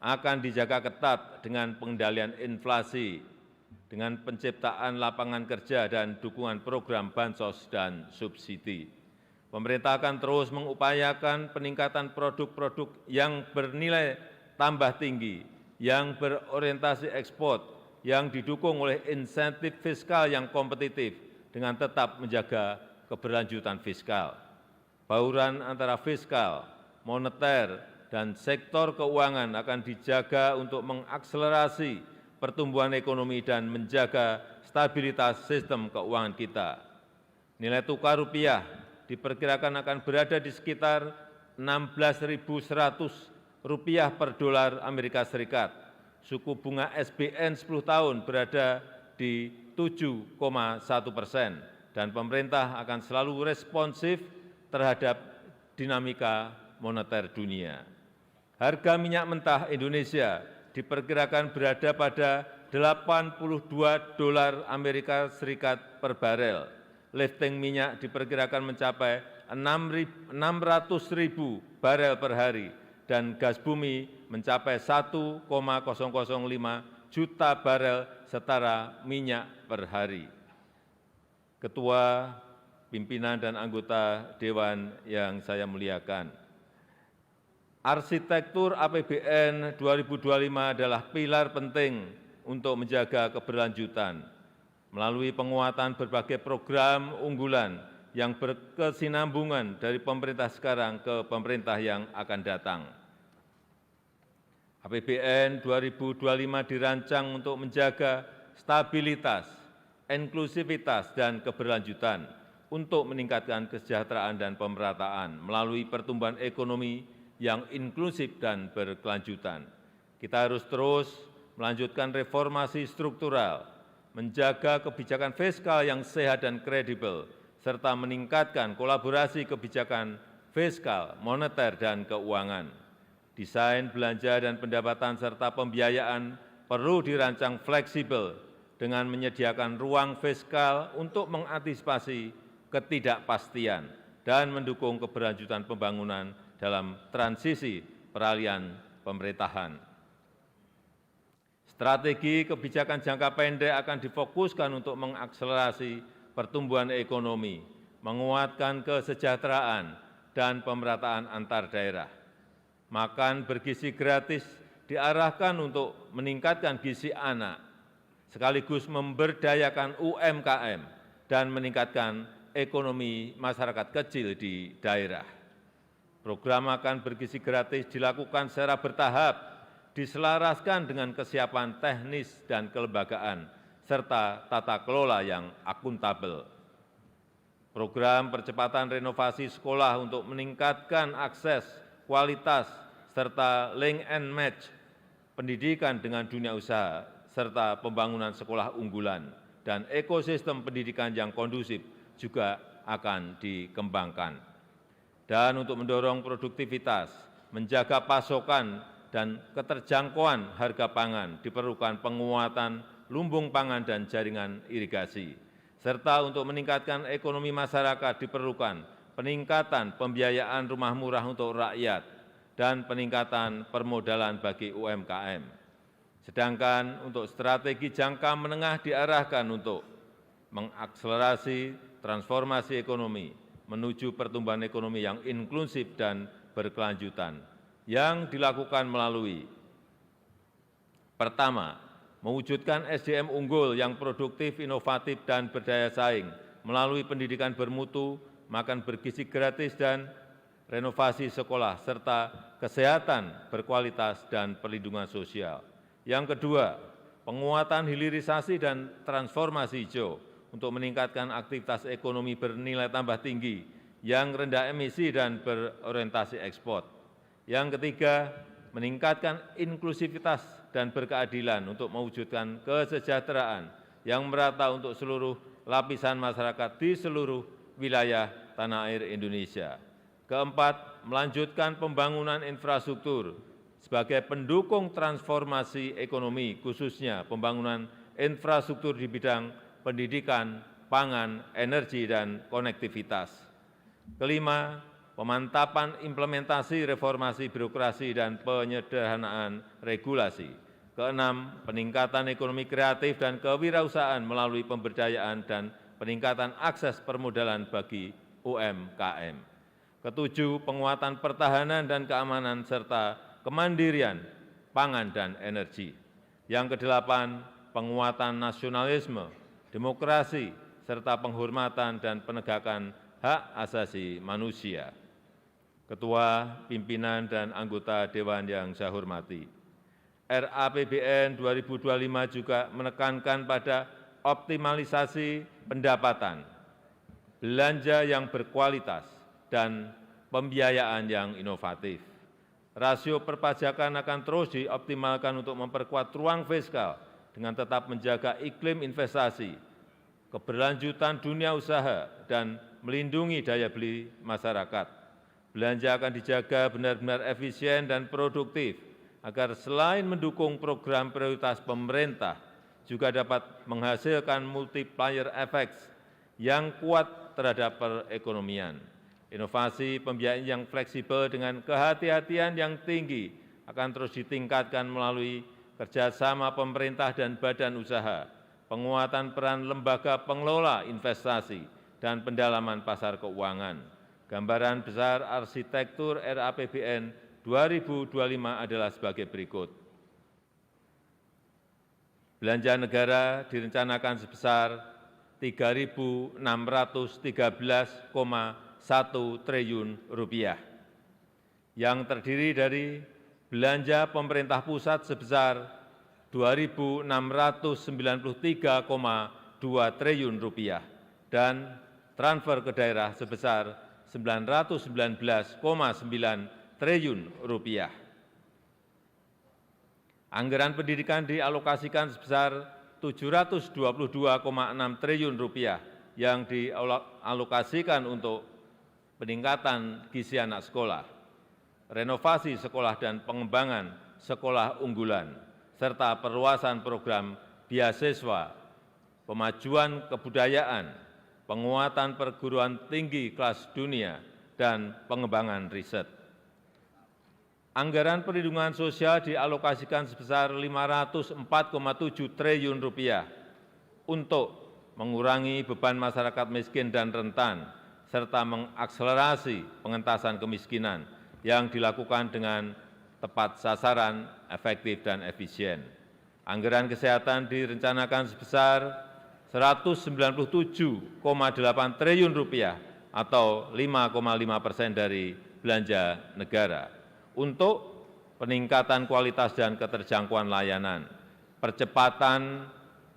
akan dijaga ketat dengan pengendalian inflasi, dengan penciptaan lapangan kerja dan dukungan program bansos dan subsidi. Pemerintah akan terus mengupayakan peningkatan produk-produk yang bernilai tambah tinggi, yang berorientasi ekspor, yang didukung oleh insentif fiskal yang kompetitif dengan tetap menjaga keberlanjutan fiskal. Bauran antara fiskal, moneter, dan sektor keuangan akan dijaga untuk mengakselerasi pertumbuhan ekonomi dan menjaga stabilitas sistem keuangan kita. Nilai tukar rupiah diperkirakan akan berada di sekitar 16.100 rupiah per dolar Amerika Serikat. Suku bunga SBN 10 tahun berada di 7,1%, dan pemerintah akan selalu responsif terhadap dinamika moneter dunia. Harga minyak mentah Indonesia diperkirakan berada pada 82 dolar Amerika Serikat per barel. Lifting minyak diperkirakan mencapai 600.000 barel per hari, dan gas bumi mencapai 1,005 juta barel setara minyak per hari. Ketua, pimpinan, dan anggota Dewan yang saya muliakan, arsitektur APBN 2025 adalah pilar penting untuk menjaga keberlanjutan melalui penguatan berbagai program unggulan yang berkesinambungan dari pemerintah sekarang ke pemerintah yang akan datang. APBN 2025 dirancang untuk menjaga stabilitas, inklusivitas, dan keberlanjutan untuk meningkatkan kesejahteraan dan pemerataan melalui pertumbuhan ekonomi yang inklusif dan berkelanjutan. Kita harus terus melanjutkan reformasi struktural, menjaga kebijakan fiskal yang sehat dan kredibel, serta meningkatkan kolaborasi kebijakan fiskal, moneter, dan keuangan. Desain belanja dan pendapatan serta pembiayaan perlu dirancang fleksibel dengan menyediakan ruang fiskal untuk mengantisipasi ketidakpastian dan mendukung keberlanjutan pembangunan dalam transisi peralihan pemerintahan. Strategi kebijakan jangka pendek akan difokuskan untuk mengakselerasi pertumbuhan ekonomi, menguatkan kesejahteraan, dan pemerataan antar daerah. Makan bergizi gratis diarahkan untuk meningkatkan gizi anak, sekaligus memberdayakan UMKM dan meningkatkan ekonomi masyarakat kecil di daerah. Program makan bergizi gratis dilakukan secara bertahap, diselaraskan dengan kesiapan teknis dan kelembagaan, serta tata kelola yang akuntabel. Program percepatan renovasi sekolah untuk meningkatkan akses, kualitas, serta link and match pendidikan dengan dunia usaha, serta pembangunan sekolah unggulan dan ekosistem pendidikan yang kondusif juga akan dikembangkan. Dan untuk mendorong produktivitas, menjaga pasokan dan keterjangkauan harga pangan, diperlukan penguatan lumbung pangan dan jaringan irigasi. Serta untuk meningkatkan ekonomi masyarakat diperlukan peningkatan pembiayaan rumah murah untuk rakyat dan peningkatan permodalan bagi UMKM. Sedangkan untuk strategi jangka menengah diarahkan untuk mengakselerasi transformasi ekonomi menuju pertumbuhan ekonomi yang inklusif dan berkelanjutan yang dilakukan melalui pertama, mewujudkan SDM unggul yang produktif, inovatif, dan berdaya saing melalui pendidikan bermutu, makan bergizi gratis, dan renovasi sekolah, serta kesehatan berkualitas dan perlindungan sosial. Yang kedua, penguatan hilirisasi dan transformasi hijau untuk meningkatkan aktivitas ekonomi bernilai tambah tinggi yang rendah emisi dan berorientasi ekspor. Yang ketiga, meningkatkan inklusivitas dan berkeadilan untuk mewujudkan kesejahteraan yang merata untuk seluruh lapisan masyarakat di seluruh wilayah tanah air Indonesia. Keempat, melanjutkan pembangunan infrastruktur sebagai pendukung transformasi ekonomi, khususnya pembangunan infrastruktur di bidang pendidikan, pangan, energi, dan konektivitas. Kelima, pemantapan implementasi reformasi birokrasi dan penyederhanaan regulasi. Keenam, peningkatan ekonomi kreatif dan kewirausahaan melalui pemberdayaan dan peningkatan akses permodalan bagi UMKM. Ketujuh, penguatan pertahanan dan keamanan serta kemandirian pangan dan energi. Yang kedelapan, penguatan nasionalisme, demokrasi, serta penghormatan dan penegakan hak asasi manusia. Ketua, pimpinan, dan anggota Dewan yang saya hormati, RAPBN 2025 juga menekankan pada optimalisasi pendapatan, belanja yang berkualitas, dan pembiayaan yang inovatif. Rasio perpajakan akan terus dioptimalkan untuk memperkuat ruang fiskal dengan tetap menjaga iklim investasi, keberlanjutan dunia usaha, dan melindungi daya beli masyarakat. Belanja akan dijaga benar-benar efisien dan produktif, agar selain mendukung program prioritas pemerintah, juga dapat menghasilkan multiplier effects yang kuat terhadap perekonomian. Inovasi pembiayaan yang fleksibel dengan kehati-hatian yang tinggi akan terus ditingkatkan melalui kerjasama pemerintah dan badan usaha, penguatan peran lembaga pengelola investasi, dan pendalaman pasar keuangan. Gambaran besar arsitektur RAPBN 2025 adalah sebagai berikut. Belanja negara direncanakan sebesar Rp3.613,1 triliun, yang terdiri dari belanja pemerintah pusat sebesar Rp2.693,2 triliun dan transfer ke daerah sebesar Rp919,9 triliun. Anggaran pendidikan dialokasikan sebesar Rp722,6 triliun yang dialokasikan untuk peningkatan gizi anak sekolah, renovasi sekolah dan pengembangan sekolah unggulan, serta perluasan program beasiswa, pemajuan kebudayaan, penguatan perguruan tinggi kelas dunia, dan pengembangan riset. Anggaran perlindungan sosial dialokasikan sebesar Rp504,7 triliun untuk mengurangi beban masyarakat miskin dan rentan, serta mengakselerasi pengentasan kemiskinan yang dilakukan dengan tepat sasaran, efektif, dan efisien. Anggaran kesehatan direncanakan sebesar Rp197,8 triliun atau 5,5% dari belanja negara untuk peningkatan kualitas dan keterjangkauan layanan, percepatan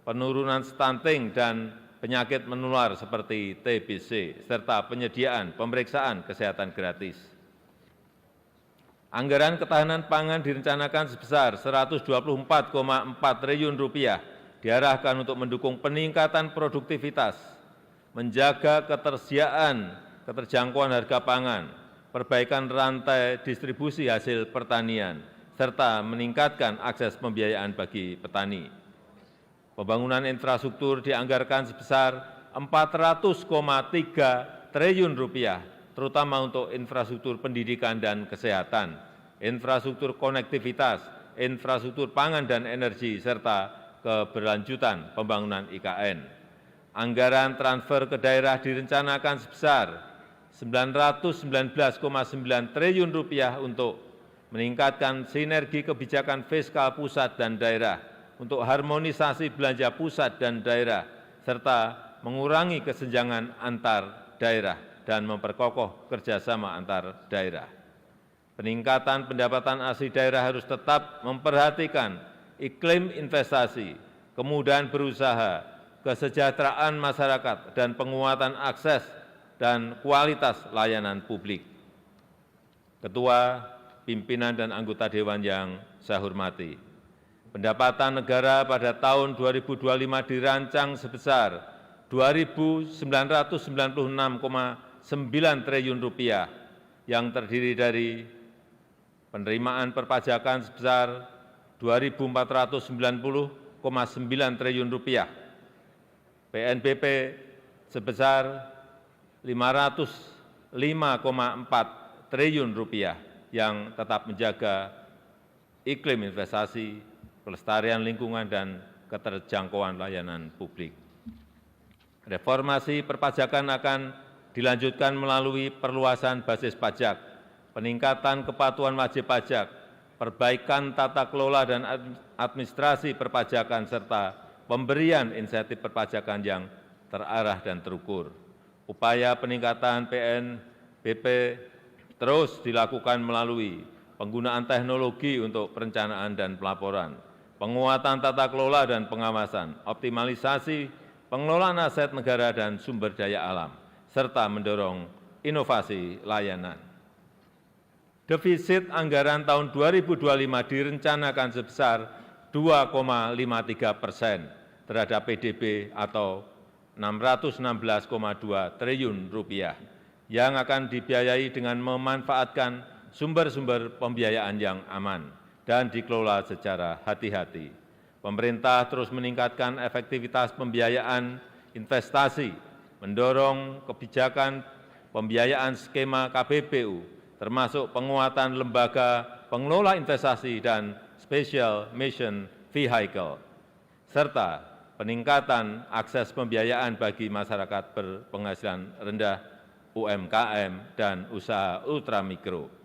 penurunan stunting dan penyakit menular seperti TBC, serta penyediaan pemeriksaan kesehatan gratis. Anggaran ketahanan pangan direncanakan sebesar Rp124,4 triliun diarahkan untuk mendukung peningkatan produktivitas, menjaga keterjangkauan harga pangan, perbaikan rantai distribusi hasil pertanian, serta meningkatkan akses pembiayaan bagi petani. Pembangunan infrastruktur dianggarkan sebesar Rp400,3 triliun, terutama untuk infrastruktur pendidikan dan kesehatan, infrastruktur konektivitas, infrastruktur pangan dan energi, serta keberlanjutan pembangunan IKN. Anggaran transfer ke daerah direncanakan sebesar Rp919,9 triliun untuk meningkatkan sinergi kebijakan fiskal pusat dan daerah, untuk harmonisasi belanja pusat dan daerah, serta mengurangi kesenjangan antar daerah dan memperkokoh kerjasama antar daerah. Peningkatan pendapatan asli daerah harus tetap memperhatikan iklim investasi, kemudahan berusaha, kesejahteraan masyarakat, dan penguatan akses dan kualitas layanan publik. Ketua, pimpinan, dan anggota Dewan yang saya hormati, pendapatan negara pada tahun 2025 dirancang sebesar Rp2.996,9 triliun yang terdiri dari penerimaan perpajakan sebesar Rp2.490,9 triliun, PNBP sebesar Rp505,4 triliun yang tetap menjaga iklim investasi, kelestarian lingkungan, dan keterjangkauan layanan publik. Reformasi perpajakan akan dilanjutkan melalui perluasan basis pajak, peningkatan kepatuhan wajib pajak, perbaikan tata kelola dan administrasi perpajakan, serta pemberian insentif perpajakan yang terarah dan terukur. Upaya peningkatan PNBP terus dilakukan melalui penggunaan teknologi untuk perencanaan dan pelaporan, penguatan tata kelola dan pengawasan, optimalisasi pengelolaan aset negara dan sumber daya alam, serta mendorong inovasi layanan. Defisit anggaran tahun 2025 direncanakan sebesar 2,53% terhadap PDB atau Rp616,2 triliun yang akan dibiayai dengan memanfaatkan sumber-sumber pembiayaan yang aman dan dikelola secara hati-hati. Pemerintah terus meningkatkan efektivitas pembiayaan investasi, mendorong kebijakan pembiayaan skema KPBU, termasuk penguatan lembaga pengelola investasi dan special mission vehicle, serta peningkatan akses pembiayaan bagi masyarakat berpenghasilan rendah, UMKM, dan usaha ultramikro.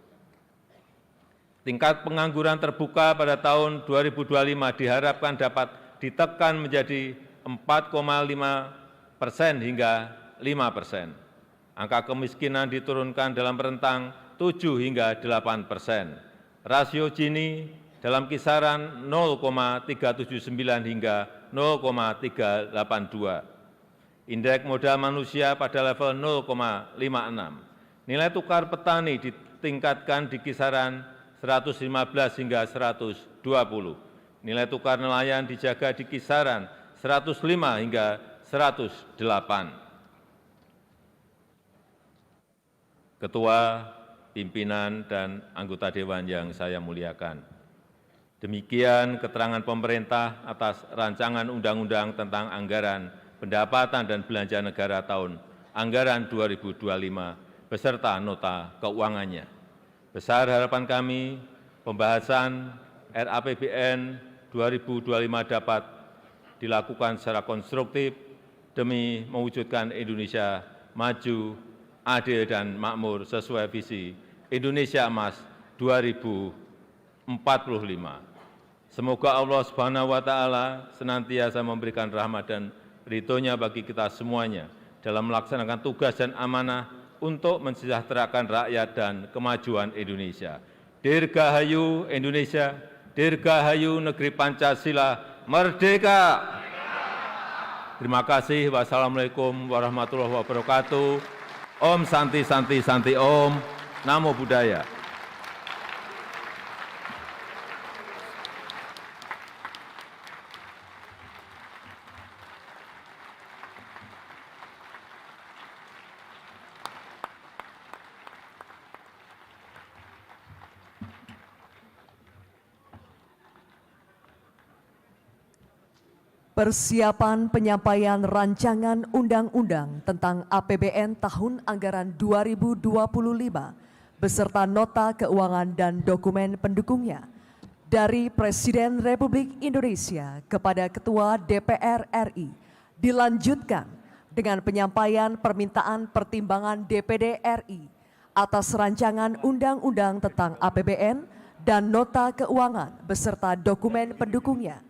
Tingkat pengangguran terbuka pada tahun 2025 diharapkan dapat ditekan menjadi 4,5% hingga 5%. Angka kemiskinan diturunkan dalam rentang 7 hingga 8%. Rasio Gini dalam kisaran 0,379 hingga 0,382. Indeks modal manusia pada level 0,56. Nilai tukar petani ditingkatkan di kisaran 115 hingga 120. Nilai tukar nelayan dijaga di kisaran 105 hingga 108. Ketua, pimpinan, dan anggota Dewan yang saya muliakan, demikian keterangan pemerintah atas rancangan undang-undang tentang anggaran pendapatan dan belanja negara tahun anggaran 2025 beserta nota keuangannya. Besar harapan kami pembahasan RAPBN 2025 dapat dilakukan secara konstruktif demi mewujudkan Indonesia maju, adil, dan makmur sesuai visi Indonesia Emas 2045. Semoga Allah Subhanahu wa Ta'ala senantiasa memberikan rahmat dan ridho-Nya bagi kita semuanya dalam melaksanakan tugas dan amanah untuk mensejahterakan rakyat dan kemajuan Indonesia. Dirgahayu Indonesia, dirgahayu negeri Pancasila, merdeka! Terima kasih. Wassalamualaikum warahmatullahi wabarakatuh. Om Santi Santi Santi Om. Namo Buddhaya. Persiapan penyampaian rancangan undang-undang tentang APBN tahun anggaran 2025 beserta nota keuangan dan dokumen pendukungnya dari Presiden Republik Indonesia kepada Ketua DPR RI dilanjutkan dengan penyampaian permintaan pertimbangan DPD RI atas rancangan undang-undang tentang APBN dan nota keuangan beserta dokumen pendukungnya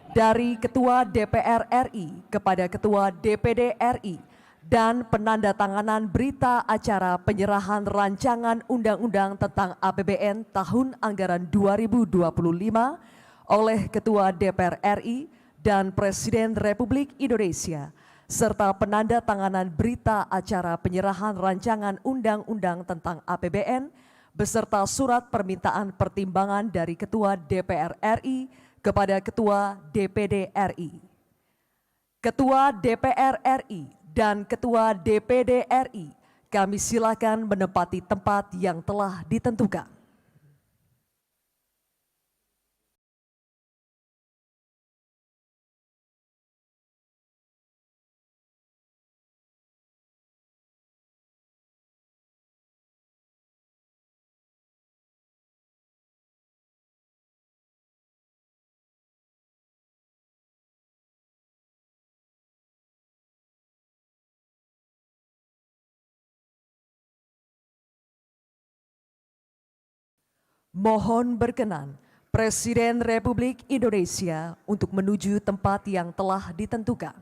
dari Ketua DPR RI kepada Ketua DPD RI dan penandatanganan berita acara penyerahan rancangan undang-undang tentang APBN tahun anggaran 2025 oleh Ketua DPR RI dan Presiden Republik Indonesia serta penandatanganan berita acara penyerahan rancangan undang-undang tentang APBN beserta surat permintaan pertimbangan dari Ketua DPR RI kepada Ketua DPD RI. Ketua DPR RI dan Ketua DPD RI, kami silakan menempati tempat yang telah ditentukan. Mohon berkenan Presiden Republik Indonesia untuk menuju tempat yang telah ditentukan.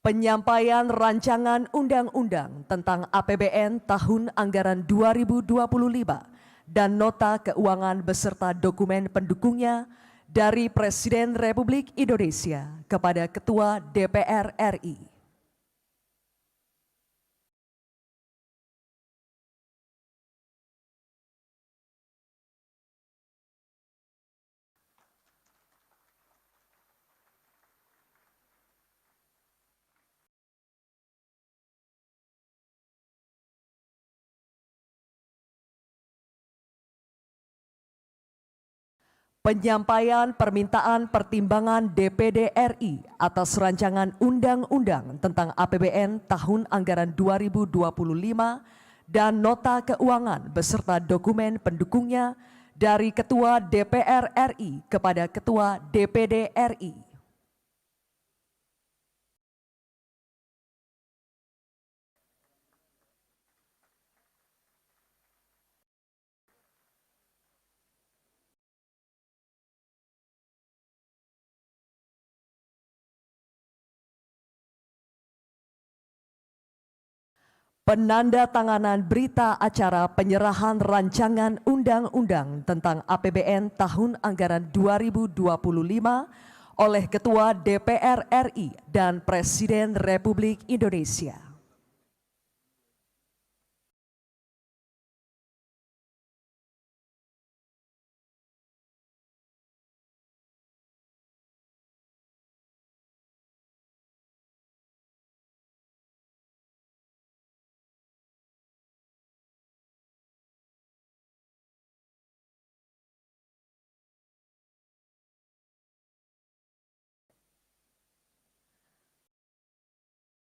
Penyampaian rancangan undang-undang tentang APBN tahun anggaran 2025 dan nota keuangan beserta dokumen pendukungnya dari Presiden Republik Indonesia kepada Ketua DPR RI. Penyampaian permintaan pertimbangan DPD RI atas rancangan undang-undang tentang APBN tahun anggaran 2025 dan nota keuangan beserta dokumen pendukungnya dari Ketua DPR RI kepada Ketua DPD RI. Penandatanganan berita acara penyerahan rancangan undang-undang tentang APBN tahun anggaran 2025 oleh Ketua DPR RI dan Presiden Republik Indonesia.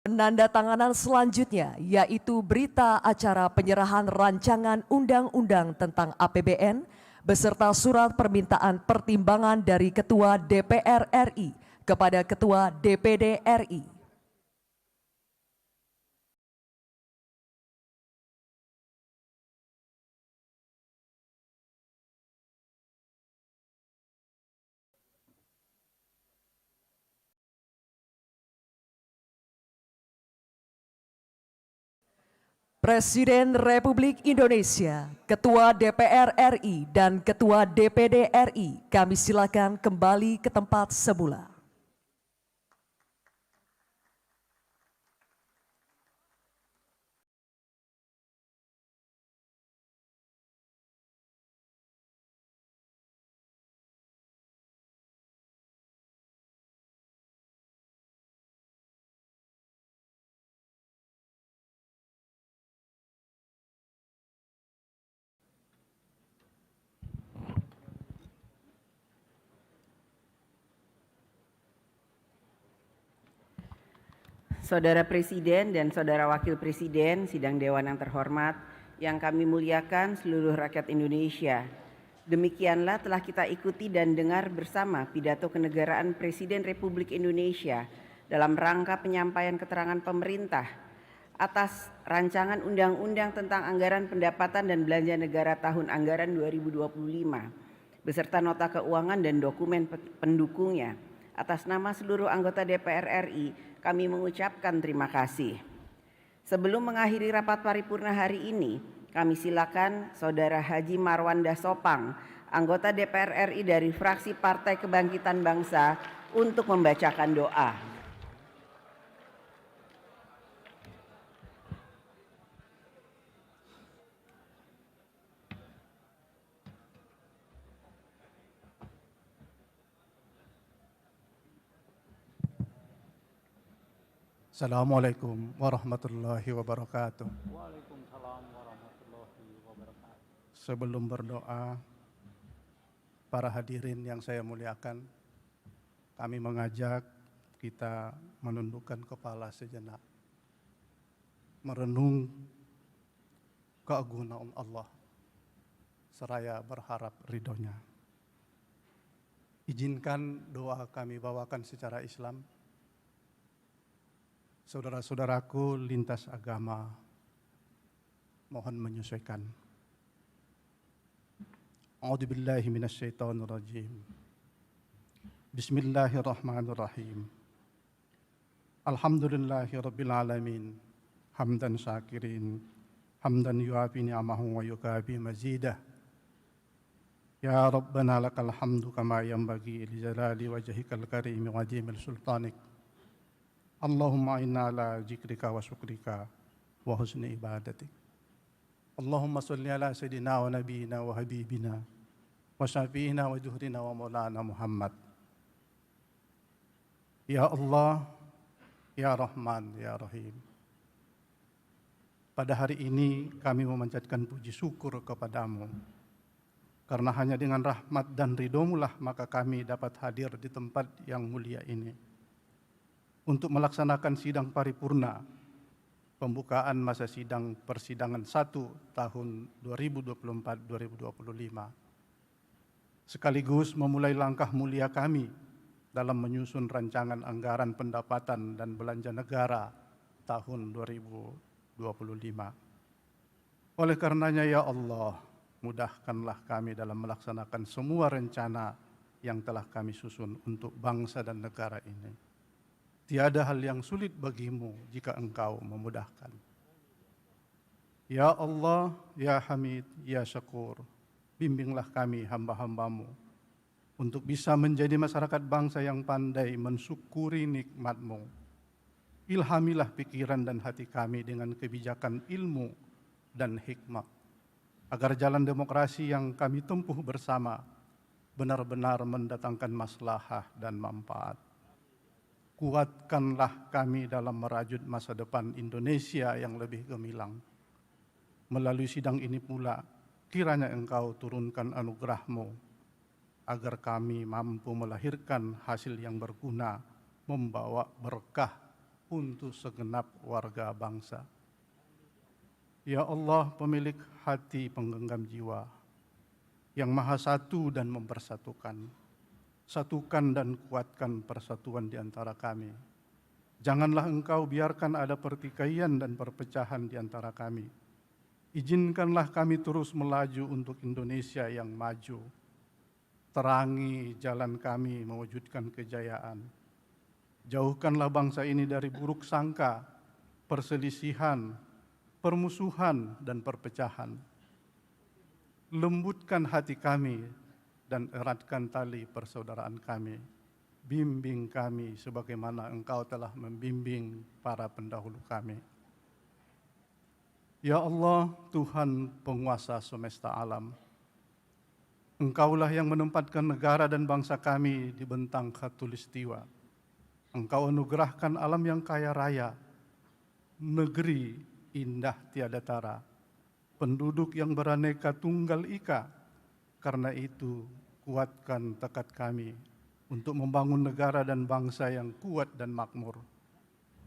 Penandatanganan selanjutnya yaitu berita acara penyerahan rancangan undang-undang tentang APBN beserta surat permintaan pertimbangan dari Ketua DPR RI kepada Ketua DPD RI. Presiden Republik Indonesia, Ketua DPR RI, dan Ketua DPD RI, kami silakan kembali ke tempat semula. Saudara Presiden dan Saudara Wakil Presiden, sidang Dewan yang terhormat, yang kami muliakan seluruh rakyat Indonesia. Demikianlah telah kita ikuti dan dengar bersama pidato kenegaraan Presiden Republik Indonesia dalam rangka penyampaian keterangan pemerintah atas rancangan undang-undang tentang anggaran pendapatan dan belanja negara tahun anggaran 2025 beserta nota keuangan dan dokumen pendukungnya. Atas nama seluruh anggota DPR RI, kami mengucapkan terima kasih. Sebelum mengakhiri rapat paripurna hari ini, kami silakan Saudara Haji Marwanda Sopang, anggota DPR RI dari fraksi Partai Kebangkitan Bangsa, untuk membacakan doa. Assalamualaikum warahmatullahi wabarakatuh. Sebelum berdoa, para hadirin yang saya muliakan, kami mengajak kita menundukkan kepala sejenak, merenung keagungan Allah, seraya berharap ridhonya. Izinkan doa kami bawakan secara Islam. Saudara-saudaraku lintas agama, mohon menyesuaikan. A'udzubillahi minasyaitonirrajim. Bismillahirrahmanirrahim. Alhamdulillahirabbil alamin. Hamdan syakirin, hamdan yuafi ni'amahu wa yukafi mazidah. Ya Rabbana lakal hamdu kama yanbaghi li jalali wajhikal karim wa azimil sultanik. Allahumma inna ala zikrika wa syukrika wa husni ibadatik. Allahumma salli ala sayyidina wa nabiyina wa habibina wa syafi'ina wa juhrina wa maulana Muhammad. Ya Allah, Ya Rahman, Ya Rahim. Pada hari ini kami memanjatkan puji syukur kepadamu, karena hanya dengan rahmat dan ridhomu-lah maka kami dapat hadir di tempat yang mulia ini untuk melaksanakan sidang paripurna pembukaan masa sidang persidangan 1 tahun 2024-2025, sekaligus memulai langkah mulia kami dalam menyusun rancangan anggaran pendapatan dan belanja negara tahun 2025. Oleh karenanya ya Allah, mudahkanlah kami dalam melaksanakan semua rencana yang telah kami susun untuk bangsa dan negara ini. Tiada hal yang sulit bagimu jika Engkau memudahkan. Ya Allah, Ya Hamid, Ya Syakur, bimbinglah kami hamba-hambamu untuk bisa menjadi masyarakat bangsa yang pandai mensyukuri nikmat-Mu. Ilhamilah pikiran dan hati kami dengan kebijakan ilmu dan hikmah, agar jalan demokrasi yang kami tempuh bersama benar-benar mendatangkan maslahah dan manfaat. Kuatkanlah kami dalam merajut masa depan Indonesia yang lebih gemilang. Melalui sidang ini pula, kiranya Engkau turunkan anugerah-Mu, agar kami mampu melahirkan hasil yang berguna, membawa berkah untuk segenap warga bangsa. Ya Allah, pemilik hati penggenggam jiwa, yang maha satu dan mempersatukan, satukan dan kuatkan persatuan di antara kami. Janganlah Engkau biarkan ada pertikaian dan perpecahan di antara kami. Izinkanlah kami terus melaju untuk Indonesia yang maju. Terangi jalan kami mewujudkan kejayaan. Jauhkanlah bangsa ini dari buruk sangka, perselisihan, permusuhan dan perpecahan. Lembutkan hati kami dan eratkan tali persaudaraan kami. Bimbing kami sebagaimana Engkau telah membimbing para pendahulu kami. Ya Allah, Tuhan penguasa semesta alam, Engkaulah yang menempatkan negara dan bangsa kami di bentang khatulistiwa. Engkau anugerahkan alam yang kaya raya, negeri indah tiada tara, penduduk yang beraneka tunggal ika. Karena itu, kuatkan tekad kami untuk membangun negara dan bangsa yang kuat dan makmur.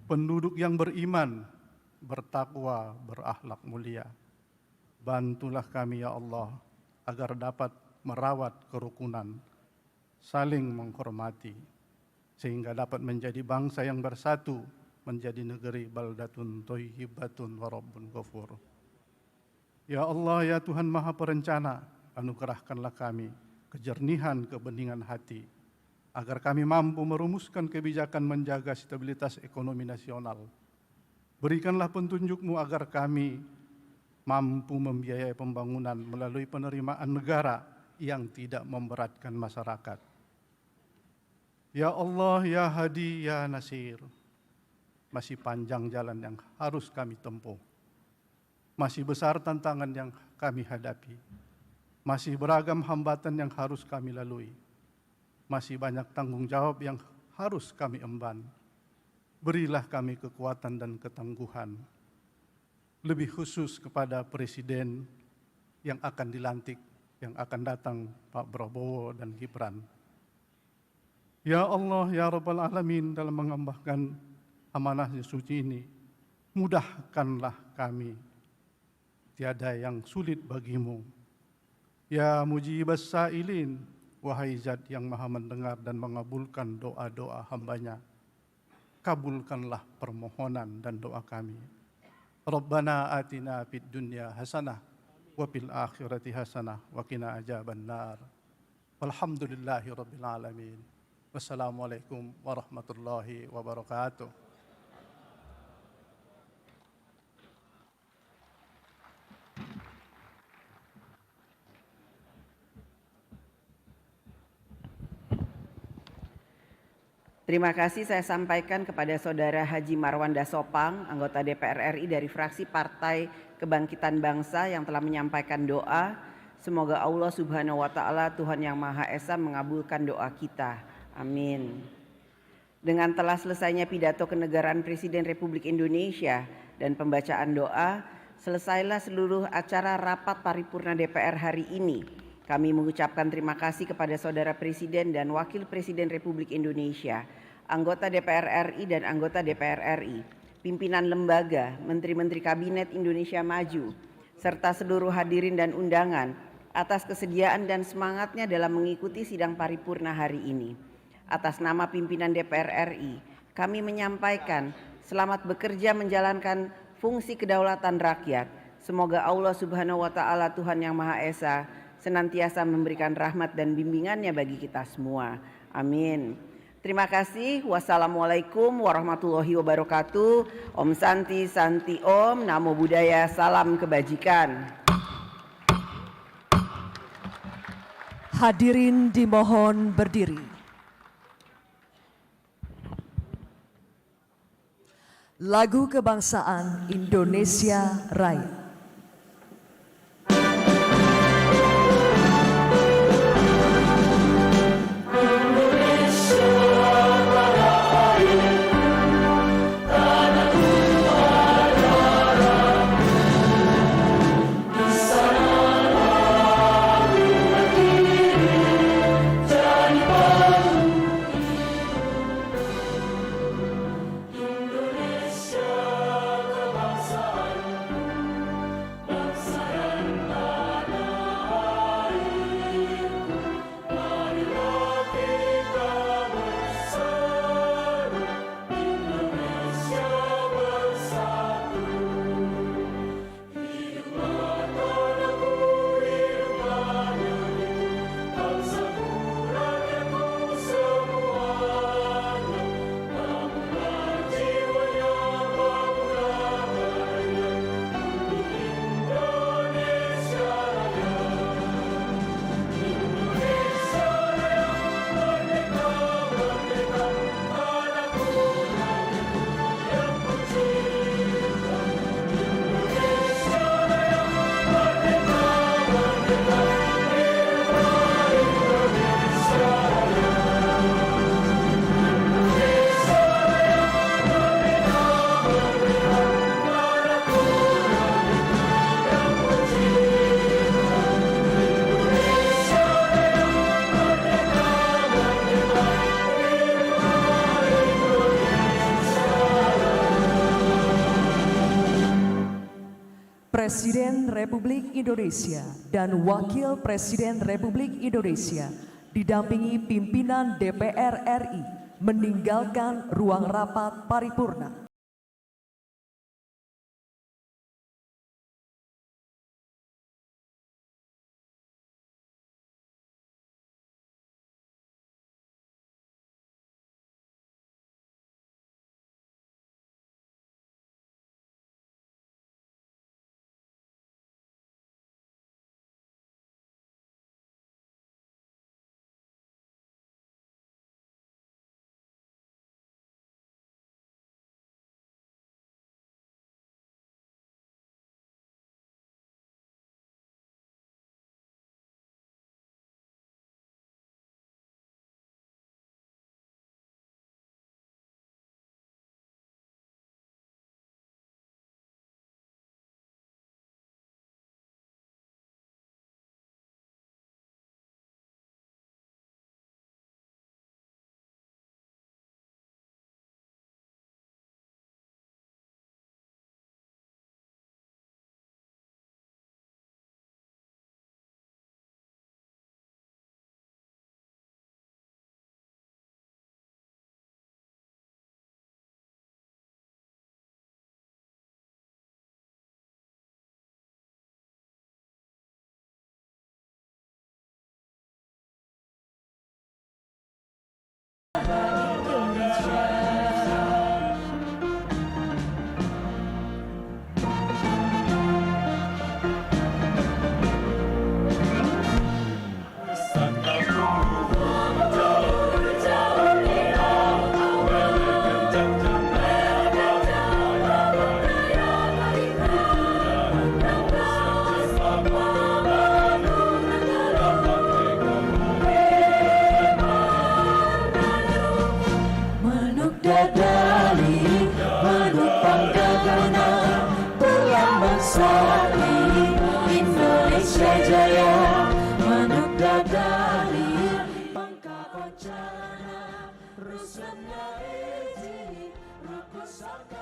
Penduduk yang beriman, bertakwa, berakhlak mulia. Bantulah kami ya Allah, agar dapat merawat kerukunan, saling menghormati, sehingga dapat menjadi bangsa yang bersatu, menjadi negeri baldatun thayyibatun wa rabbun ghafur. Ya Allah, ya Tuhan Maha Perencana, anugerahkanlah kami kejernihan kebeningan hati, agar kami mampu merumuskan kebijakan menjaga stabilitas ekonomi nasional. Berikanlah petunjuk-Mu agar kami mampu membiayai pembangunan melalui penerimaan negara yang tidak memberatkan masyarakat. Ya Allah, ya Hadi, ya Nasir, masih panjang jalan yang harus kami tempuh. Masih besar tantangan yang kami hadapi. Masih beragam hambatan yang harus kami lalui. Masih banyak tanggung jawab yang harus kami emban. Berilah kami kekuatan dan ketangguhan. Lebih khusus kepada Presiden yang akan dilantik, yang akan datang, Pak Prabowo dan Gibran. Ya Allah, ya Rabbal Alamin, dalam mengembangkan amanah yang suci ini, mudahkanlah kami. Tiada yang sulit bagimu. Ya Mujibas Sa'ilin, wahai Zat yang maha mendengar dan mengabulkan doa-doa hambanya, kabulkanlah permohonan dan doa kami. Rabbana atina fid dunya hasanah wa fil akhirati hasanah wa qina adzabannar. Walhamdulillahi rabbil alamin. Wassalamualaikum warahmatullahi wabarakatuh. Terima kasih saya sampaikan kepada Saudara Haji Marwanda Sopang, anggota DPR RI dari fraksi Partai Kebangkitan Bangsa yang telah menyampaikan doa. Semoga Allah Subhanahu wa Ta'ala, Tuhan Yang Maha Esa, mengabulkan doa kita. Amin. Dengan telah selesainya pidato kenegaraan Presiden Republik Indonesia dan pembacaan doa, selesailah seluruh acara rapat paripurna DPR hari ini. Kami mengucapkan terima kasih kepada Saudara Presiden dan Wakil Presiden Republik Indonesia, anggota DPR RI dan anggota DPR RI, pimpinan lembaga, menteri-menteri Kabinet Indonesia Maju, serta seluruh hadirin dan undangan atas kesediaan dan semangatnya dalam mengikuti sidang paripurna hari ini. Atas nama pimpinan DPR RI, kami menyampaikan selamat bekerja menjalankan fungsi kedaulatan rakyat. Semoga Allah Subhanahu wa Ta'ala, Tuhan Yang Maha Esa, senantiasa memberikan rahmat dan bimbingannya bagi kita semua. Amin. Terima kasih. Wassalamualaikum warahmatullahi wabarakatuh. Om Santi Santi Om. Namo Buddhaya. Salam kebajikan. Hadirin dimohon berdiri. Lagu Kebangsaan Indonesia Raya. Republik Indonesia dan Wakil Presiden Republik Indonesia didampingi pimpinan DPR RI meninggalkan ruang rapat paripurna.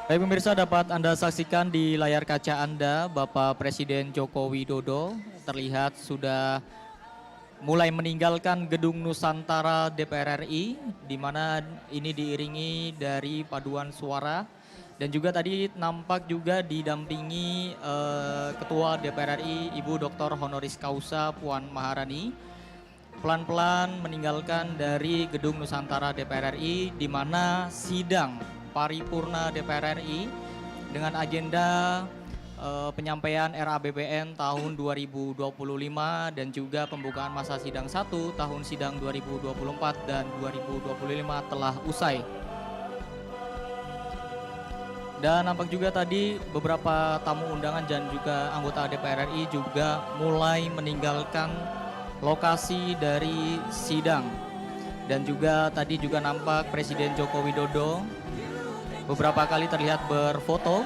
Baik pemirsa, dapat Anda saksikan di layar kaca Anda, Bapak Presiden Joko Widodo terlihat sudah mulai meninggalkan Gedung Nusantara DPR RI, di mana ini diiringi dari paduan suara dan juga tadi nampak juga didampingi Ketua DPR RI Ibu Dr. Honoris Causa Puan Maharani pelan-pelan meninggalkan dari Gedung Nusantara DPR RI, di mana sidang paripurna DPR RI dengan agenda penyampaian RAPBN tahun 2025 dan juga pembukaan masa sidang 1 tahun sidang 2024 dan 2025 telah usai. Dan nampak juga tadi beberapa tamu undangan dan juga anggota DPR RI juga mulai meninggalkan lokasi dari sidang. Dan juga tadi juga nampak Presiden Joko Widodo beberapa kali terlihat berfoto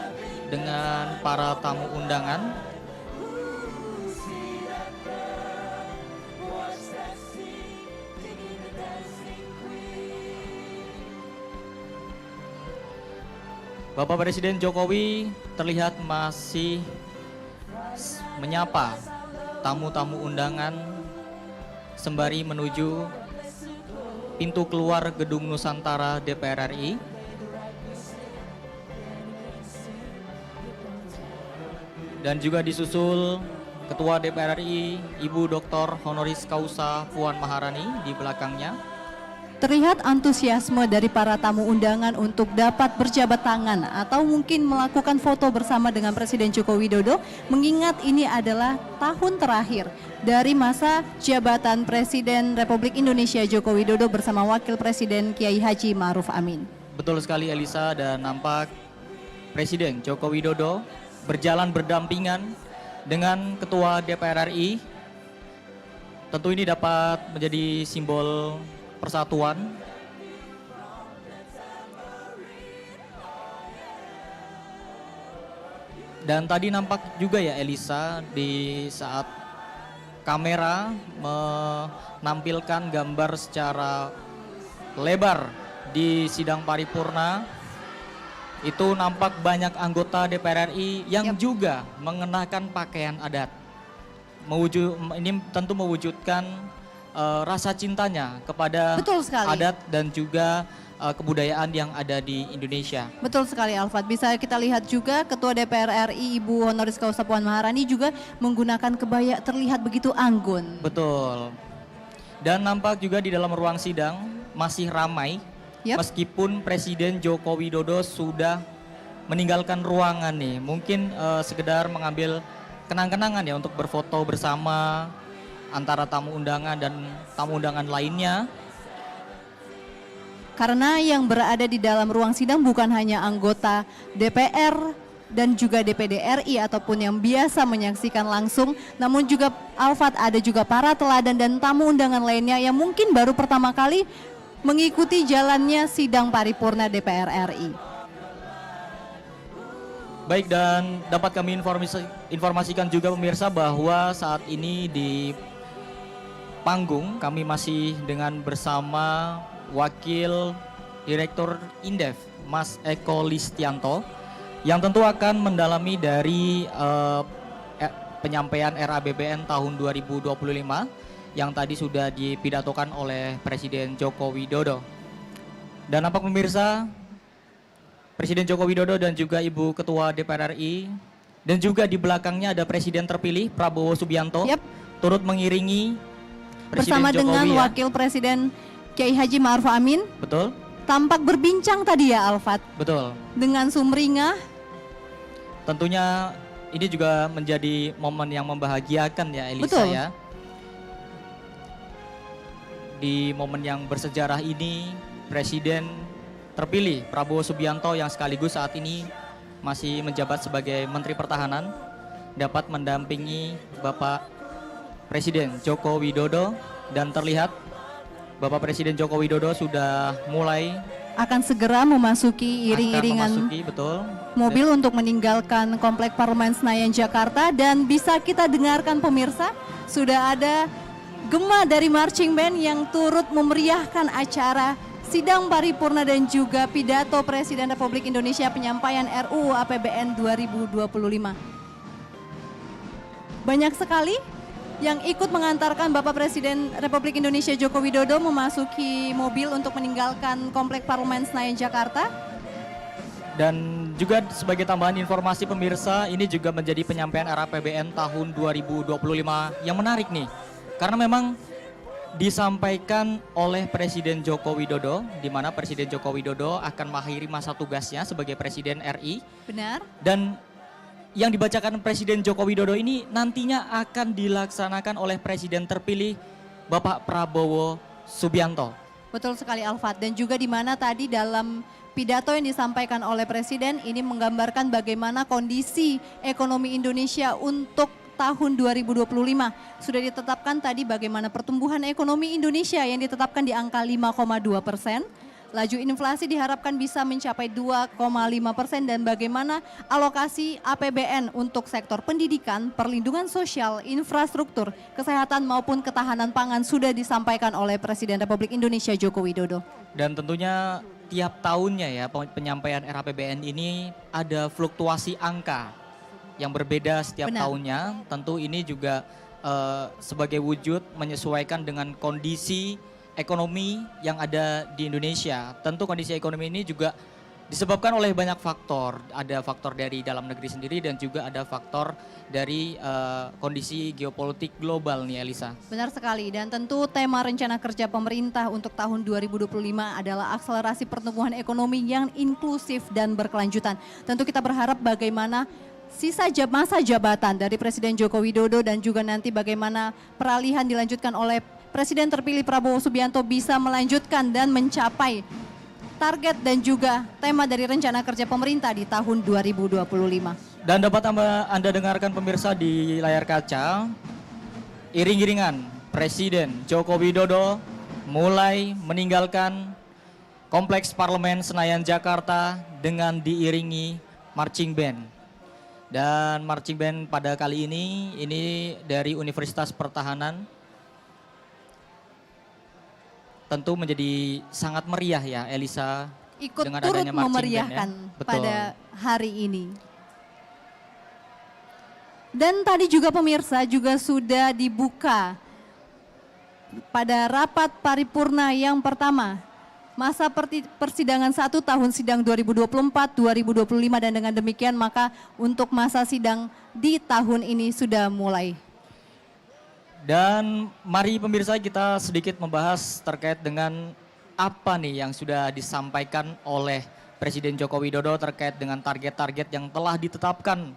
dengan para tamu undangan. Bapak Presiden Jokowi terlihat masih menyapa tamu-tamu undangan sembari menuju pintu keluar Gedung Nusantara DPR RI. Dan juga disusul Ketua DPR RI Ibu Dr. Honoris Causa Puan Maharani di belakangnya. Terlihat antusiasme dari para tamu undangan untuk dapat berjabat tangan atau mungkin melakukan foto bersama dengan Presiden Joko Widodo, mengingat ini adalah tahun terakhir dari masa jabatan Presiden Republik Indonesia Joko Widodo bersama Wakil Presiden Kiai Haji Ma'ruf Amin. Betul sekali Elisa, dan nampak Presiden Joko Widodo berjalan berdampingan dengan Ketua DPR RI. Tentu ini dapat menjadi simbol persatuan. Dan tadi nampak juga ya Elisa, di saat kamera menampilkan gambar secara lebar di sidang paripurna, itu nampak banyak anggota DPR RI yang Yap. juga mengenakan pakaian adat. Ini tentu mewujudkan rasa cintanya kepada Betul sekali. adat dan juga kebudayaan yang ada di Indonesia. Betul sekali Alfat. Bisa kita lihat juga Ketua DPR RI Ibu Honoris Causa Puan Maharani juga menggunakan kebaya terlihat begitu anggun. Betul. Dan nampak juga di dalam ruang sidang masih ramai. Yap. Meskipun Presiden Joko Widodo sudah meninggalkan ruangan nih. Mungkin sekedar mengambil kenang-kenangan ya untuk berfoto bersama antara tamu undangan dan tamu undangan lainnya. Karena yang berada di dalam ruang sidang bukan hanya anggota DPR dan juga DPD RI ataupun yang biasa menyaksikan langsung, namun juga Alfat ada juga para teladan dan tamu undangan lainnya yang mungkin baru pertama kali mengikuti jalannya sidang paripurna DPR RI. Baik, dan dapat kami informasikan juga pemirsa bahwa saat ini di panggung kami masih dengan bersama Wakil Direktur Indef, Mas Eko Listianto, yang tentu akan mendalami dari penyampaian RAPBN tahun 2025 yang tadi sudah dipidatokan oleh Presiden Joko Widodo. Dan nampak pemirsa, Presiden Joko Widodo dan juga Ibu Ketua DPR RI dan juga di belakangnya ada Presiden terpilih Prabowo Subianto Yap. turut mengiringi Presiden Bersama Jokowi dengan ya. Wakil Presiden Kiai Haji Ma'ruf Amin, Betul, tampak berbincang tadi ya Alfat betul. dengan sumringah. Tentunya ini juga menjadi momen yang membahagiakan ya Elisa Betul. ya. Di momen yang bersejarah ini, Presiden terpilih Prabowo Subianto yang sekaligus saat ini masih menjabat sebagai Menteri Pertahanan dapat mendampingi Bapak Presiden Joko Widodo, dan terlihat Bapak Presiden Joko Widodo sudah mulai Akan segera memasuki iring-iringan akan memasuki, betul. mobil untuk meninggalkan Komplek Parlemen Senayan Jakarta, dan bisa kita dengarkan pemirsa sudah ada gema dari marching band yang turut memeriahkan acara sidang paripurna dan juga pidato Presiden Republik Indonesia penyampaian RUU APBN 2025. Banyak sekali yang ikut mengantarkan Bapak Presiden Republik Indonesia Joko Widodo memasuki mobil untuk meninggalkan Komplek Parlemen Senayan Jakarta. Dan juga sebagai tambahan informasi pemirsa, ini juga menjadi penyampaian RAPBN tahun 2025 yang menarik nih. Karena memang disampaikan oleh Presiden Joko Widodo, di mana Presiden Joko Widodo akan mengakhiri masa tugasnya sebagai Presiden RI. Benar. Dan yang dibacakan Presiden Joko Widodo ini nantinya akan dilaksanakan oleh Presiden terpilih Bapak Prabowo Subianto. Betul sekali Alfat, dan juga di mana tadi dalam pidato yang disampaikan oleh Presiden ini menggambarkan bagaimana kondisi ekonomi Indonesia untuk tahun 2025. Sudah ditetapkan tadi bagaimana pertumbuhan ekonomi Indonesia yang ditetapkan di angka 5,2%. Laju inflasi diharapkan bisa mencapai 2,5% dan bagaimana alokasi APBN untuk sektor pendidikan, perlindungan sosial, infrastruktur, kesehatan maupun ketahanan pangan sudah disampaikan oleh Presiden Republik Indonesia Joko Widodo. Dan tentunya tiap tahunnya ya penyampaian RAPBN ini ada fluktuasi angka yang berbeda setiap Benar. tahunnya. Tentu ini juga sebagai wujud menyesuaikan dengan kondisi ekonomi yang ada di Indonesia. Tentu kondisi ekonomi ini juga disebabkan oleh banyak faktor. Ada faktor dari dalam negeri sendiri dan juga ada faktor dari kondisi geopolitik global nih Elisa. Benar sekali, dan tentu tema rencana kerja pemerintah untuk tahun 2025 adalah akselerasi pertumbuhan ekonomi yang inklusif dan berkelanjutan. Tentu kita berharap bagaimana sisa masa jabatan dari Presiden Joko Widodo dan juga nanti bagaimana peralihan dilanjutkan oleh Presiden terpilih Prabowo Subianto bisa melanjutkan dan mencapai target dan juga tema dari rencana kerja pemerintah di tahun 2025. Dan dapat Anda dengarkan pemirsa di layar kaca, iring-iringan Presiden Joko Widodo mulai meninggalkan Kompleks Parlemen Senayan Jakarta dengan diiringi marching band. Dan marching band pada kali ini dari Universitas Pertahanan. Tentu menjadi sangat meriah ya Elisa ikut dengan turut adanya marching band ya. memeriahkan Betul. pada hari ini. Dan tadi juga pemirsa juga sudah dibuka pada rapat paripurna yang pertama masa persidangan 1 tahun sidang 2024-2025 dan dengan demikian maka untuk masa sidang di tahun ini sudah mulai. Dan mari pemirsa kita sedikit membahas terkait dengan apa nih yang sudah disampaikan oleh Presiden Joko Widodo terkait dengan target-target yang telah ditetapkan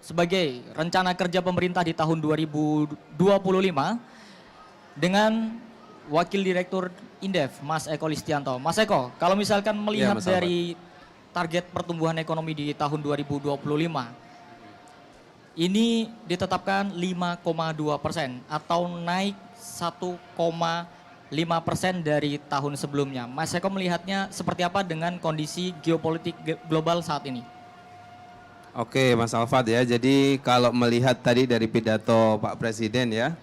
sebagai rencana kerja pemerintah di tahun 2025 dengan Wakil Direktur Indef, Mas Eko Listianto. Mas Eko, kalau misalkan melihat Mas dari target pertumbuhan ekonomi di tahun 2025, ini ditetapkan 5,2% atau naik 1,5% dari tahun sebelumnya. Mas Eko melihatnya seperti apa dengan kondisi geopolitik global saat ini? Oke Mas Alfat ya, jadi kalau melihat tadi dari pidato Pak Presiden ya,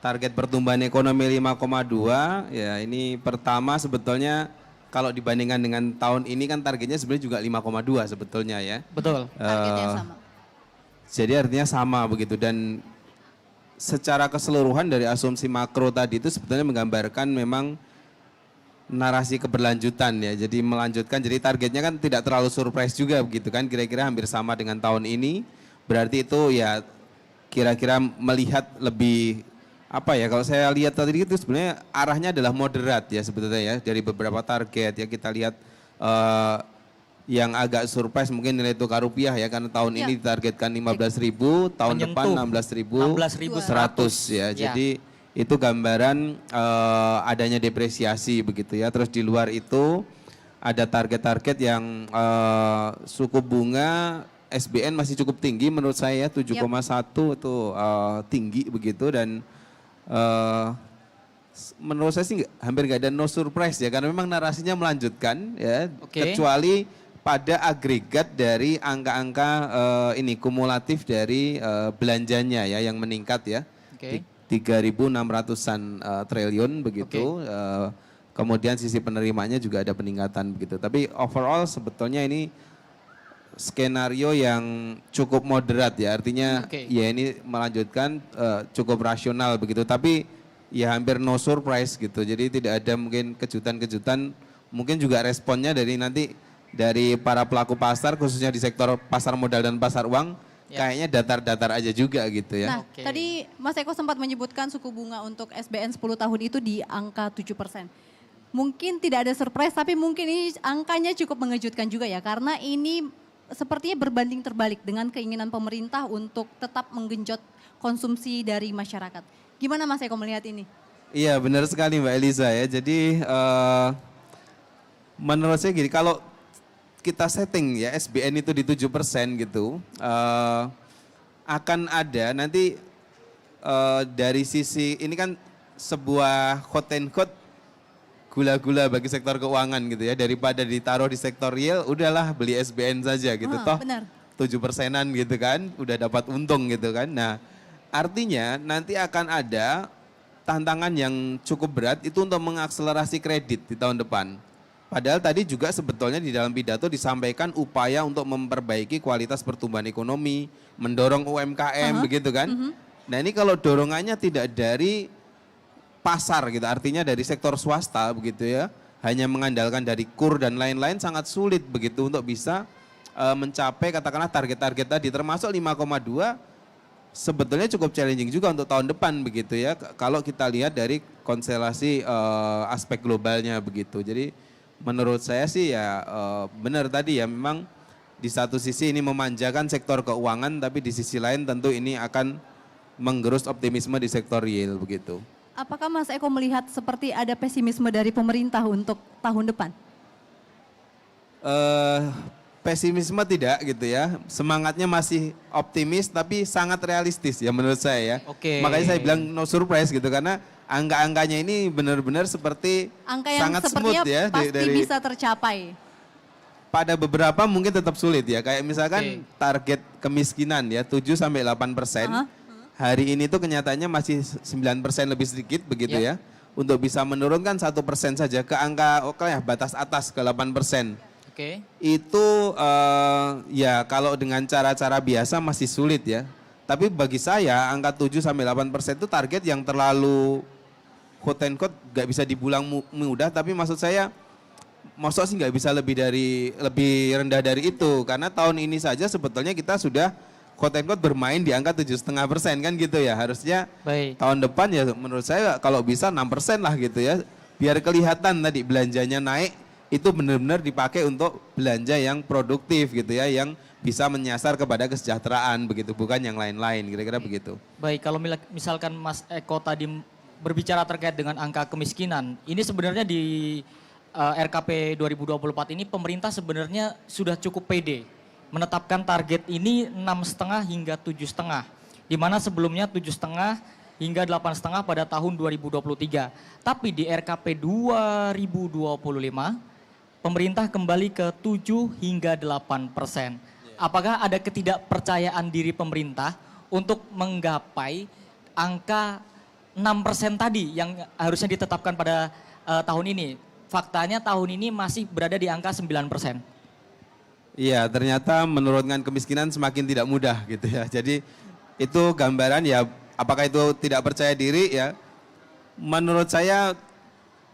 target pertumbuhan ekonomi 5,2 ya ini pertama sebetulnya kalau dibandingkan dengan tahun ini kan targetnya sebenarnya juga 5,2 sebetulnya ya. Betul. Targetnya sama. Jadi artinya sama begitu dan secara keseluruhan dari asumsi makro tadi itu sebetulnya menggambarkan memang narasi keberlanjutan ya. Jadi melanjutkan, jadi targetnya kan tidak terlalu surprise juga begitu kan, kira-kira hampir sama dengan tahun ini. Berarti itu ya kira-kira melihat lebih apa ya, kalau saya lihat tadi itu sebenarnya arahnya adalah moderat ya sebetulnya ya. Dari beberapa target ya kita lihat yang agak surprise mungkin nilai tukar rupiah ya, karena tahun ini ditargetkan 15.000, tahun depan 16.100 ya. Jadi itu gambaran adanya depresiasi begitu ya. Terus di luar itu ada target-target yang suku bunga SBN masih cukup tinggi menurut saya 7,1 itu tinggi begitu dan menurut saya sih hampir nggak ada no surprise ya, karena memang narasinya melanjutkan ya, kecuali pada agregat dari angka-angka ini kumulatif dari belanjanya ya yang meningkat ya. 3.600-an triliun begitu. Kemudian sisi penerimanya juga ada peningkatan begitu. Tapi overall sebetulnya ini skenario yang cukup moderat ya. Artinya ya ini melanjutkan cukup rasional begitu. Tapi ya hampir no surprise gitu. Jadi tidak ada mungkin kejutan-kejutan. Mungkin juga responnya dari nanti dari para pelaku pasar khususnya di sektor pasar modal dan pasar uang. Kayaknya datar-datar aja juga gitu ya. Nah, tadi Mas Eko sempat menyebutkan suku bunga untuk SBN 10 tahun itu di angka 7%. Mungkin tidak ada surprise, tapi mungkin ini angkanya cukup mengejutkan juga ya. Karena ini sepertinya berbanding terbalik dengan keinginan pemerintah untuk tetap menggenjot konsumsi dari masyarakat. Gimana Mas Eko melihat ini? Iya benar sekali Mbak Eliza ya. Jadi menurut saya gini, kalau kita setting ya SBN itu di 7% gitu, akan ada nanti dari sisi ini kan sebuah quote and quote gula-gula bagi sektor keuangan gitu ya, daripada ditaruh di sektor real udahlah beli SBN saja gitu, toh benar. 7%-an gitu kan udah dapat untung gitu kan. Nah artinya nanti akan ada tantangan yang cukup berat itu untuk mengakselerasi kredit di tahun depan. Padahal tadi juga sebetulnya di dalam pidato disampaikan upaya untuk memperbaiki kualitas pertumbuhan ekonomi, mendorong UMKM begitu kan. Nah ini kalau dorongannya tidak dari pasar gitu, artinya dari sektor swasta begitu ya, hanya mengandalkan dari KUR dan lain-lain sangat sulit begitu untuk bisa mencapai katakanlah target-target tadi, termasuk 5,2 sebetulnya cukup challenging juga untuk tahun depan begitu ya, kalau kita lihat dari konstelasi aspek globalnya begitu. Jadi menurut saya sih ya benar tadi ya, memang di satu sisi ini memanjakan sektor keuangan, tapi di sisi lain tentu ini akan menggerus optimisme di sektor real begitu. Apakah Mas Eko melihat seperti ada pesimisme dari pemerintah untuk tahun depan? Pesimisme tidak gitu ya, semangatnya masih optimis tapi sangat realistis ya menurut saya ya. Makanya saya bilang no surprise gitu, karena angka-angkanya ini benar-benar seperti angka yang sangat smooth ya. Pasti bisa tercapai. Pada beberapa mungkin tetap sulit ya, kayak misalkan target kemiskinan ya 7-8%. Hari ini tuh kenyataannya masih 9% lebih sedikit begitu ya. untuk bisa menurunkan 1% saja ke angka batas atas ke 8%. Oke. Itu ya kalau dengan cara-cara biasa masih sulit ya. Tapi bagi saya angka 7-8% itu target yang terlalu quote and quote nggak bisa dibilang mudah, tapi maksud saya maksud sih nggak bisa lebih rendah dari itu, karena tahun ini saja sebetulnya kita sudah quote and quote bermain di angka 7,5% kan gitu ya. Harusnya Baik. tahun depan ya menurut saya kalau bisa 6% lah gitu ya. Biar kelihatan tadi belanjanya naik itu benar-benar dipakai untuk belanja yang produktif gitu ya, yang bisa menyasar kepada kesejahteraan begitu, bukan yang lain-lain, kira-kira begitu. Baik, kalau misalkan Mas Eko tadi berbicara terkait dengan angka kemiskinan, ini sebenarnya di RKP 2024 ini pemerintah sebenarnya sudah cukup pede menetapkan target ini 6,5 hingga 7,5, di mana sebelumnya 7,5 hingga 8,5 pada tahun 2023. Tapi di RKP 2025 pemerintah kembali ke 7 hingga 8%. Apakah ada ketidakpercayaan diri pemerintah untuk menggapai angka 6% tadi yang harusnya ditetapkan pada tahun ini? Faktanya tahun ini masih berada di angka 9%. Iya, ternyata menurunkan kemiskinan semakin tidak mudah gitu ya. Jadi itu gambaran ya, apakah itu tidak percaya diri ya. Menurut saya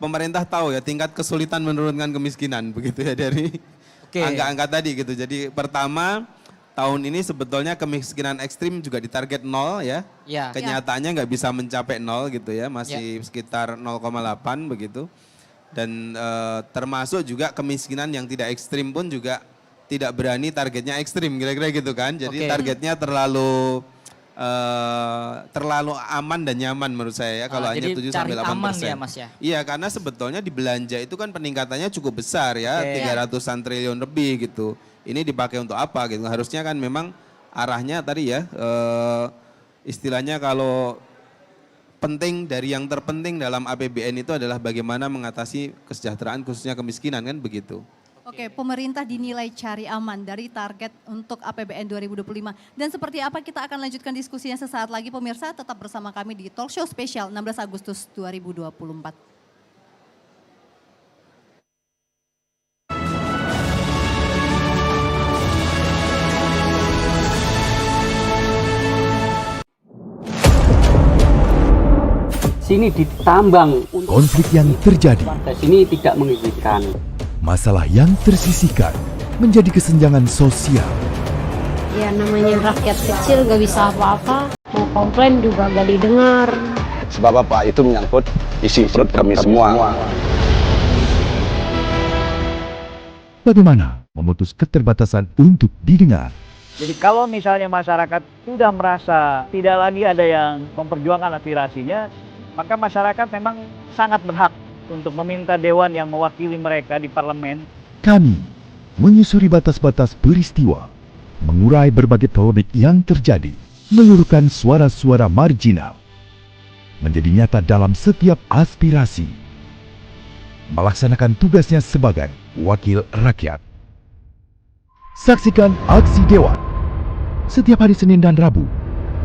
pemerintah tahu ya tingkat kesulitan menurunkan kemiskinan begitu ya dari angka-angka tadi gitu. Jadi pertama tahun ini sebetulnya kemiskinan ekstrim juga ditarget 0 ya. Ya. Kenyataannya nggak bisa mencapai 0 gitu ya, masih sekitar 0,8 begitu. Dan termasuk juga kemiskinan yang tidak ekstrim pun juga tidak berani targetnya ekstrim, kira-kira gitu kan. Jadi targetnya terlalu aman dan nyaman menurut saya ya, kalau hanya 7-8%. Ya, Mas ya. Iya, karena sebetulnya di belanja itu kan peningkatannya cukup besar ya, 300-an triliun lebih gitu. Ini dipakai untuk apa gitu? Harusnya kan memang arahnya tadi ya, istilahnya kalau penting dari yang terpenting dalam APBN itu adalah bagaimana mengatasi kesejahteraan khususnya kemiskinan kan begitu. Oke, pemerintah dinilai cari aman dari target untuk APBN 2025. Dan seperti apa kita akan lanjutkan diskusinya sesaat lagi pemirsa, tetap bersama kami di Talk Show Spesial 16 Agustus 2024. Sini ditambang. Konflik yang terjadi, Sini tidak mengizinkan. masalah yang tersisihkan menjadi kesenjangan sosial. Ya namanya rakyat kecil gak bisa apa-apa, mau komplain juga gak didengar. Sebab apa? Itu menyangkut isi perut kami semua. Bagaimana memutus keterbatasan untuk didengar? Jadi kalau misalnya masyarakat sudah merasa tidak lagi ada yang memperjuangkan aspirasinya, maka masyarakat memang sangat berhak untuk meminta dewan yang mewakili mereka di parlemen. Kami menyusuri batas-batas peristiwa, mengurai berbagai polemik yang terjadi, menyuruhkan suara-suara marginal, menjadi nyata dalam setiap aspirasi, melaksanakan tugasnya sebagai wakil rakyat. Saksikan Aksi Dewan setiap hari Senin dan Rabu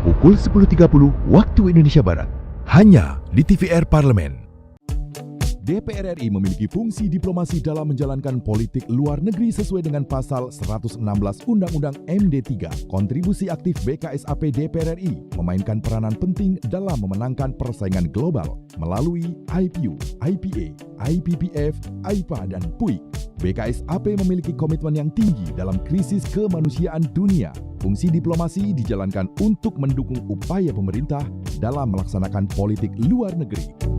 pukul 10.30 waktu Indonesia Barat, hanya di TVR Parlemen. DPR RI memiliki fungsi diplomasi dalam menjalankan politik luar negeri sesuai dengan pasal 116 Undang-Undang MD 3. Kontribusi aktif BKSAP DPR RI memainkan peranan penting dalam memenangkan persaingan global melalui IPU, IPA, IPPF, AIPA, dan PUIK. BKSAP memiliki komitmen yang tinggi dalam krisis kemanusiaan dunia. Fungsi diplomasi dijalankan untuk mendukung upaya pemerintah dalam melaksanakan politik luar negeri.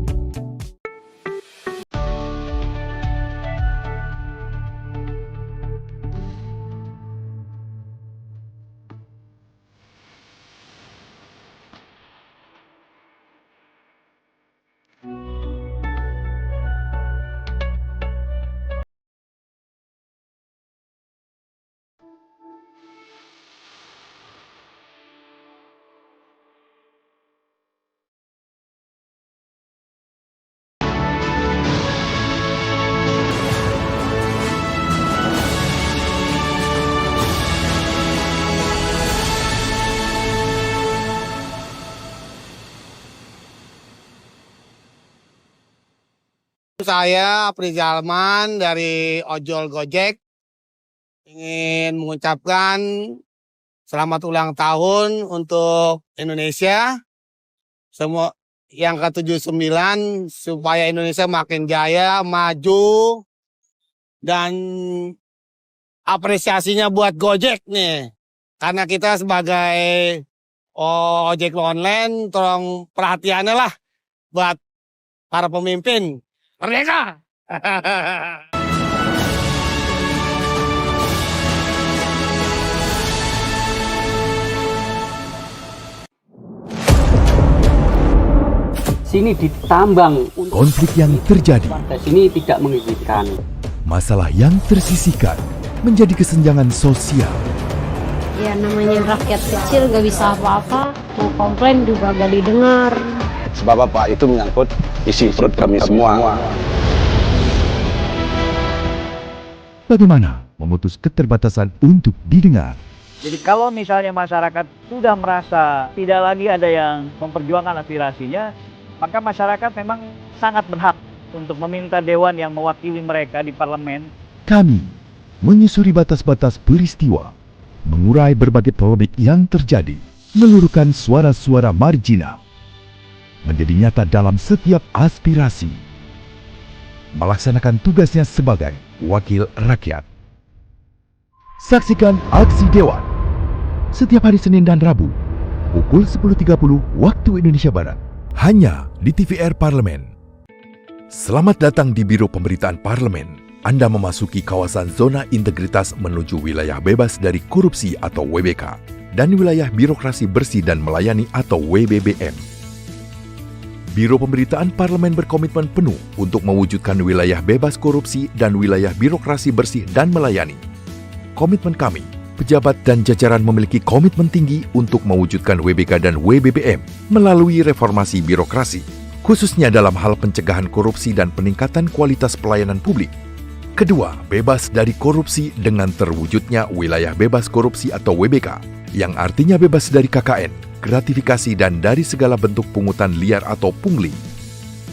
Saya Apri Jalman dari Ojol Gojek ingin mengucapkan selamat ulang tahun untuk Indonesia. Semua yang ke-79 supaya Indonesia makin jaya, maju, dan apresiasinya buat Gojek nih. Karena kita sebagai ojek online, tolong perhatiannya lah buat para pemimpin. Merdeka! Sini ditambang. Konflik yang terjadi, Warga sini tidak mengizinkan. masalah yang tersisihkan menjadi kesenjangan sosial. Ya namanya rakyat kecil gak bisa apa-apa, mau komplain juga gak didengar. Sebab apa? Itu menyangkut isi perut kami semua. Bagaimana memutus keterbatasan untuk didengar? Jadi kalau misalnya masyarakat sudah merasa tidak lagi ada yang memperjuangkan aspirasinya, maka masyarakat memang sangat berhak untuk meminta dewan yang mewakili mereka di parlemen. Kami menyusuri batas-batas peristiwa, mengurai berbagai polemik yang terjadi, meluruhkan suara-suara marginal, menjadi nyata dalam setiap aspirasi, melaksanakan tugasnya sebagai wakil rakyat. Saksikan aksi Dewan setiap hari Senin dan Rabu pukul 10.30 waktu Indonesia Barat hanya di TVR Parlemen. Selamat datang di Biro Pemberitaan Parlemen. Anda memasuki kawasan zona integritas menuju wilayah bebas dari korupsi atau WBK dan wilayah birokrasi bersih dan melayani atau WBBM. Biro Pemberitaan Parlemen berkomitmen penuh untuk mewujudkan wilayah bebas korupsi dan wilayah birokrasi bersih dan melayani. Komitmen kami, pejabat dan jajaran memiliki komitmen tinggi untuk mewujudkan WBK dan WBBM melalui reformasi birokrasi, khususnya dalam hal pencegahan korupsi dan peningkatan kualitas pelayanan publik. Kedua, bebas dari korupsi dengan terwujudnya wilayah bebas korupsi atau WBK, yang artinya bebas dari KKN, gratifikasi dan dari segala bentuk pungutan liar atau pungli.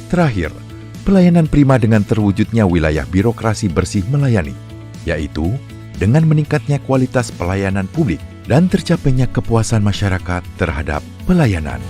Terakhir, pelayanan prima dengan terwujudnya wilayah birokrasi bersih melayani, yaitu dengan meningkatnya kualitas pelayanan publik dan tercapainya kepuasan masyarakat terhadap pelayanan.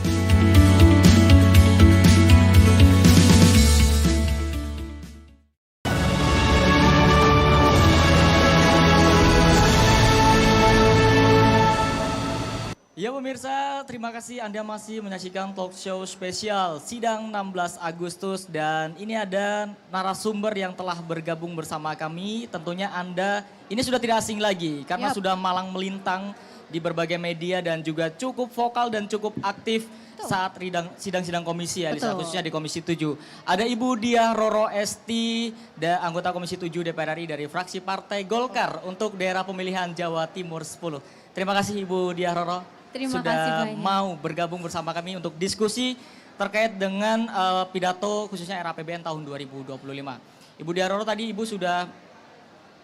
Ya pemirsa, terima kasih Anda masih menyaksikan talk show spesial Sidang 16 Agustus dan ini ada narasumber yang telah bergabung bersama kami. Tentunya Anda ini sudah tidak asing lagi karena sudah malang melintang di berbagai media dan juga cukup vokal dan cukup aktif saat sidang-sidang komisi ya, khususnya di Komisi 7. Ada Ibu Diah Roro Esti, anggota Komisi 7 DPR RI dari fraksi Partai Golkar untuk daerah pemilihan Jawa Timur 10. Terima kasih Ibu Diah Roro. Terima kasih banyak. Mau bergabung bersama kami untuk diskusi terkait dengan pidato khususnya RAPBN tahun 2025. Ibu Diah Roro tadi Ibu sudah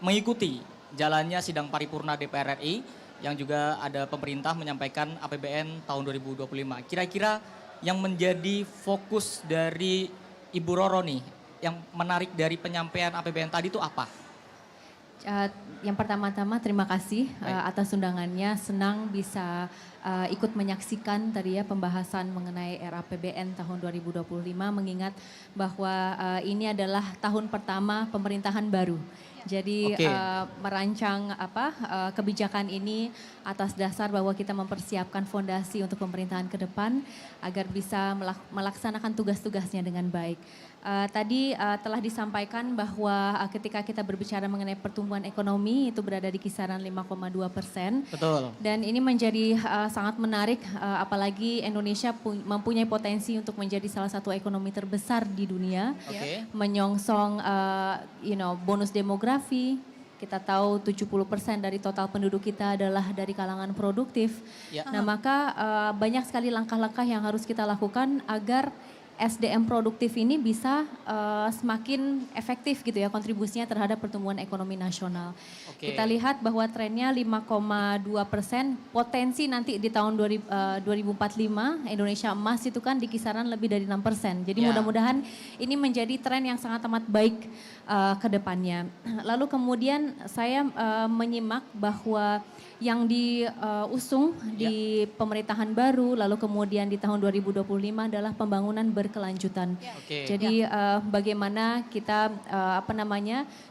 mengikuti jalannya sidang paripurna DPR RI yang juga ada pemerintah menyampaikan APBN tahun 2025. Kira-kira yang menjadi fokus dari Ibu Roro nih, yang menarik dari penyampaian APBN tadi itu apa? Yang pertama-tama terima kasih atas undangannya, senang bisa ikut menyaksikan tadi ya pembahasan mengenai RAPBN tahun 2025 mengingat bahwa ini adalah tahun pertama pemerintahan baru. Jadi merancang kebijakan ini atas dasar bahwa kita mempersiapkan fondasi untuk pemerintahan ke depan agar bisa melaksanakan tugas-tugasnya dengan baik. Tadi telah disampaikan bahwa ketika kita berbicara mengenai pertumbuhan ekonomi itu berada di kisaran 5,2%. Betul. Dan ini menjadi sangat menarik apalagi Indonesia mempunyai potensi untuk menjadi salah satu ekonomi terbesar di dunia. Menyongsong bonus demografi. Kita tahu 70% dari total penduduk kita adalah dari kalangan produktif. Nah maka banyak sekali langkah-langkah yang harus kita lakukan agar SDM produktif ini bisa semakin efektif gitu ya kontribusinya terhadap pertumbuhan ekonomi nasional. Kita lihat bahwa trennya 5,2%, potensi nanti di tahun 2045 Indonesia emas itu kan di kisaran lebih dari 6%. Jadi mudah-mudahan ini menjadi tren yang sangat amat baik ke depannya. Lalu kemudian saya menyimak bahwa yang diusung di pemerintahan baru, lalu kemudian di tahun 2025 adalah pembangunan berkelanjutan. Jadi bagaimana kita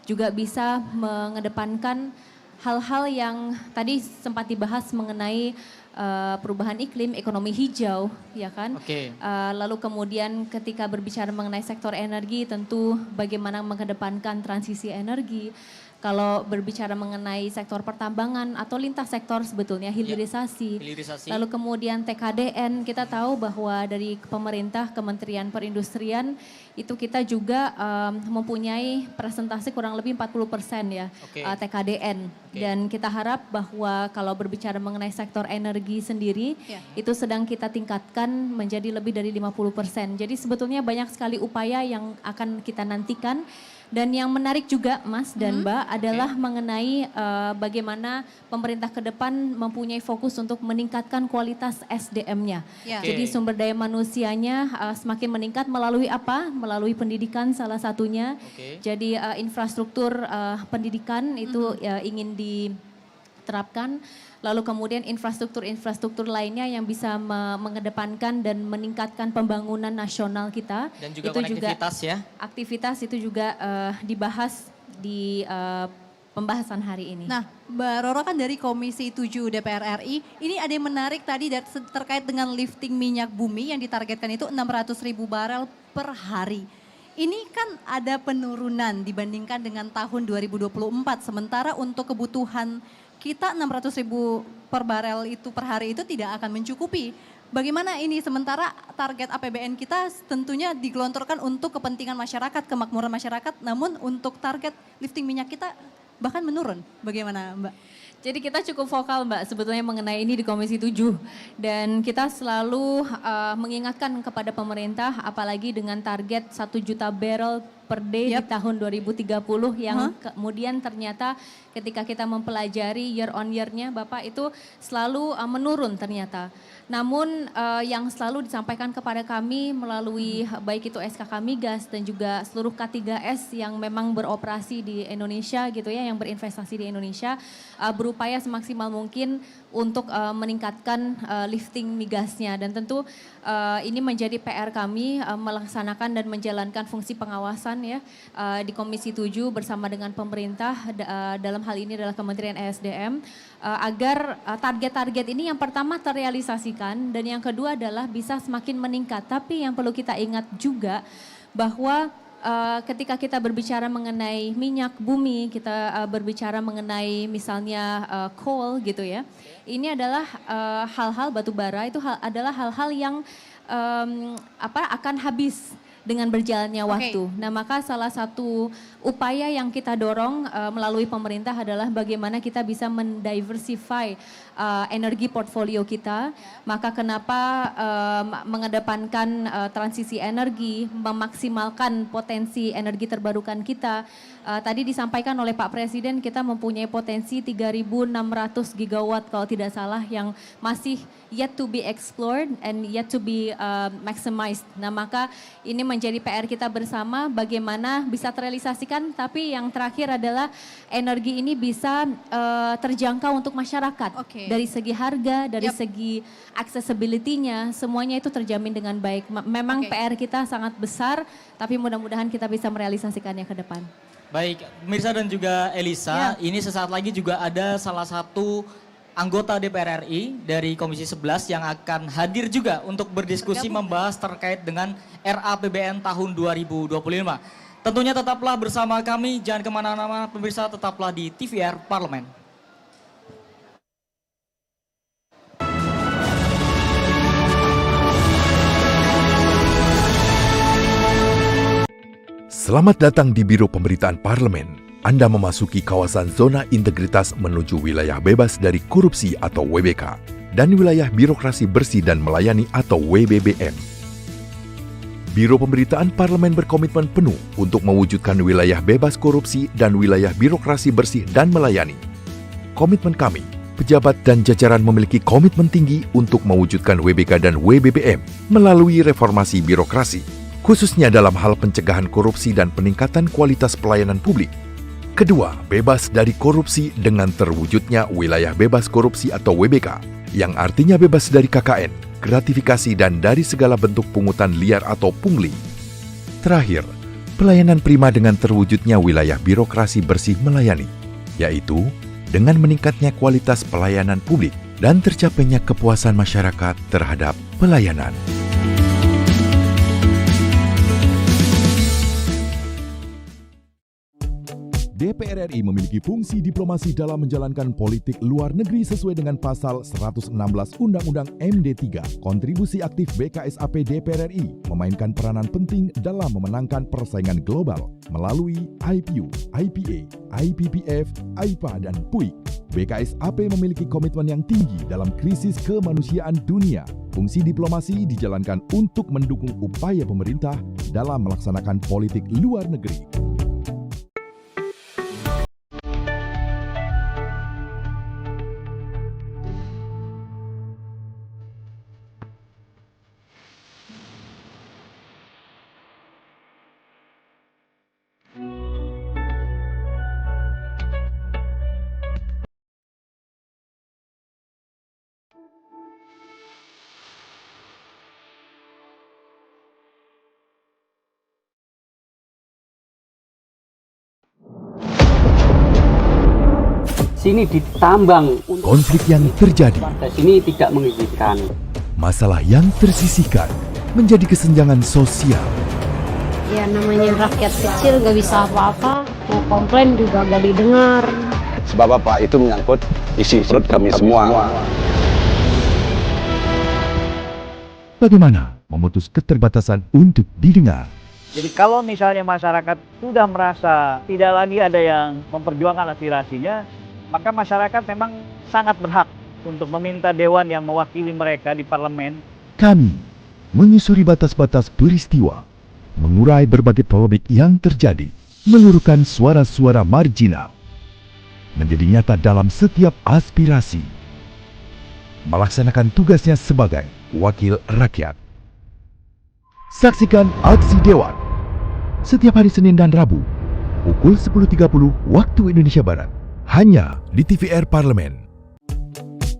juga bisa mengedepankan hal-hal yang tadi sempat dibahas mengenai perubahan iklim, ekonomi hijau, ya kan? Lalu kemudian ketika berbicara mengenai sektor energi, tentu bagaimana mengedepankan transisi energi. Kalau berbicara mengenai sektor pertambangan atau lintas sektor sebetulnya hilirisasi. Lalu kemudian TKDN, kita tahu bahwa dari pemerintah Kementerian Perindustrian itu kita juga mempunyai presentasi kurang lebih 40% ya TKDN. Dan kita harap bahwa kalau berbicara mengenai sektor energi sendiri itu sedang kita tingkatkan menjadi lebih dari 50%. Jadi sebetulnya banyak sekali upaya yang akan kita nantikan. Dan yang menarik juga Mas dan Mbak adalah mengenai bagaimana pemerintah ke depan mempunyai fokus untuk meningkatkan kualitas SDM-nya. Jadi sumber daya manusianya semakin meningkat melalui apa? Melalui pendidikan salah satunya. Jadi infrastruktur pendidikan itu ingin diterapkan. Lalu kemudian infrastruktur lainnya yang bisa mengedepankan dan meningkatkan pembangunan nasional kita. Dan juga itu konektivitas juga, aktivitas itu juga dibahas di pembahasan hari ini. Nah Mbak Roro kan dari Komisi 7 DPR RI, ini ada yang menarik tadi terkait dengan lifting minyak bumi yang ditargetkan itu 600.000 barel per hari. Ini kan ada penurunan dibandingkan dengan tahun 2024, sementara untuk kebutuhan kita 600.000 per barel itu per hari itu tidak akan mencukupi. Bagaimana ini sementara target APBN kita tentunya digelontorkan untuk kepentingan masyarakat, kemakmuran masyarakat, namun untuk target lifting minyak kita bahkan menurun. Bagaimana Mbak? Jadi kita cukup vokal Mbak sebetulnya mengenai ini di Komisi 7 dan kita selalu mengingatkan kepada pemerintah apalagi dengan target 1 juta barrel per day di tahun 2030 yang kemudian ternyata ketika kita mempelajari year on year-nya Bapak itu selalu menurun ternyata. Namun yang selalu disampaikan kepada kami melalui baik itu SKK Migas dan juga seluruh K3S yang memang beroperasi di Indonesia gitu ya, yang berinvestasi di Indonesia berupaya semaksimal mungkin untuk meningkatkan lifting migasnya dan tentu ini menjadi PR kami melaksanakan dan menjalankan fungsi pengawasan ya di Komisi 7 bersama dengan pemerintah dalam hal ini adalah Kementerian ESDM agar target-target ini yang pertama terrealisasikan dan yang kedua adalah bisa semakin meningkat. Tapi yang perlu kita ingat juga bahwa ketika kita berbicara mengenai minyak bumi, kita berbicara mengenai misalnya coal gitu ya. Ini adalah hal-hal batu bara itu adalah hal-hal yang akan habis dengan berjalannya waktu. Nah, maka salah satu upaya yang kita dorong melalui pemerintah adalah bagaimana kita bisa mendiversify energi portfolio kita. Maka kenapa mengedepankan transisi energi, memaksimalkan potensi energi terbarukan kita. Tadi disampaikan oleh Pak Presiden kita mempunyai potensi 3.600 gigawatt kalau tidak salah yang masih yet to be explored and yet to be maximized. Nah, maka ini menjadi PR kita bersama bagaimana bisa terrealisasikan, tapi yang terakhir adalah energi ini bisa terjangkau untuk masyarakat. Dari segi harga, dari segi accessibility-nya, semuanya itu terjamin dengan baik. Memang PR kita sangat besar, tapi mudah-mudahan kita bisa merealisasikannya ke depan. Baik, pemirsa dan juga Elisa, ini sesaat lagi juga ada salah satu anggota DPR RI dari Komisi 11 yang akan hadir juga untuk berdiskusi membahas terkait dengan RAPBN tahun 2025. Tentunya tetaplah bersama kami, jangan kemana-mana pemirsa, tetaplah di TVR Parlemen. Selamat datang di Biro Pemberitaan Parlemen. Anda memasuki kawasan zona integritas menuju wilayah bebas dari korupsi atau WBK dan wilayah birokrasi bersih dan melayani atau WBBM. Biro Pemberitaan Parlemen berkomitmen penuh untuk mewujudkan wilayah bebas korupsi dan wilayah birokrasi bersih dan melayani. Komitmen kami, pejabat dan jajaran memiliki komitmen tinggi untuk mewujudkan WBK dan WBBM melalui reformasi birokrasi, khususnya dalam hal pencegahan korupsi dan peningkatan kualitas pelayanan publik. Kedua, bebas dari korupsi dengan terwujudnya wilayah bebas korupsi atau WBK, yang artinya bebas dari KKN, gratifikasi dan dari segala bentuk pungutan liar atau pungli. Terakhir, pelayanan prima dengan terwujudnya wilayah birokrasi bersih melayani, yaitu dengan meningkatnya kualitas pelayanan publik dan tercapainya kepuasan masyarakat terhadap pelayanan. DPR RI memiliki fungsi diplomasi dalam menjalankan politik luar negeri sesuai dengan pasal 116 Undang-Undang MD 3. Kontribusi aktif BKSAP DPR RI memainkan peranan penting dalam memenangkan persaingan global melalui IPU, IPA, IPPF, IPA, dan PUIK. BKSAP memiliki komitmen yang tinggi dalam krisis kemanusiaan dunia. Fungsi diplomasi dijalankan untuk mendukung upaya pemerintah dalam melaksanakan politik luar negeri. Sini ditambang, Konflik yang terjadi, warga sini tidak mengizinkan. masalah yang tersisihkan menjadi kesenjangan sosial. Ya namanya rakyat kecil gak bisa apa-apa, mau komplain juga gak didengar. Sebab apa? Itu menyangkut isi perut kami semua. Bagaimana memutus keterbatasan untuk didengar? Jadi kalau misalnya masyarakat sudah merasa tidak lagi ada yang memperjuangkan aspirasinya, maka masyarakat memang sangat berhak untuk meminta dewan yang mewakili mereka di parlemen. Kami menyusuri batas-batas peristiwa, mengurai berbagai polemik yang terjadi, meluruhkan suara-suara marginal, menjadi nyata dalam setiap aspirasi, melaksanakan tugasnya sebagai wakil rakyat. Saksikan aksi Dewan setiap hari Senin dan Rabu pukul 10.30 waktu Indonesia Barat, hanya di TVR Parlemen.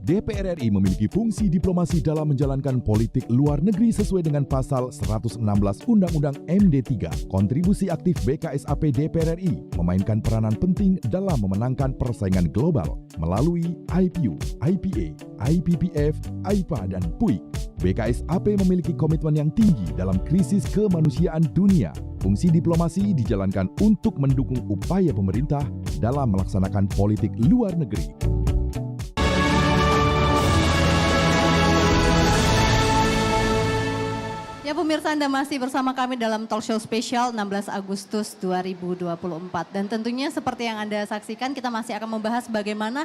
DPR RI memiliki fungsi diplomasi dalam menjalankan politik luar negeri sesuai dengan pasal 116 Undang-Undang MD 3. Kontribusi aktif BKSAP DPR RI memainkan peranan penting dalam memenangkan persaingan global melalui IPU, IPA, IPPF, IPA, dan PUIK. BKSAP memiliki komitmen yang tinggi dalam krisis kemanusiaan dunia. Fungsi diplomasi dijalankan untuk mendukung upaya pemerintah dalam melaksanakan politik luar negeri. Ya pemirsa, Anda masih bersama kami dalam talk show spesial 16 Agustus 2024. Dan tentunya seperti yang Anda saksikan, kita masih akan membahas bagaimana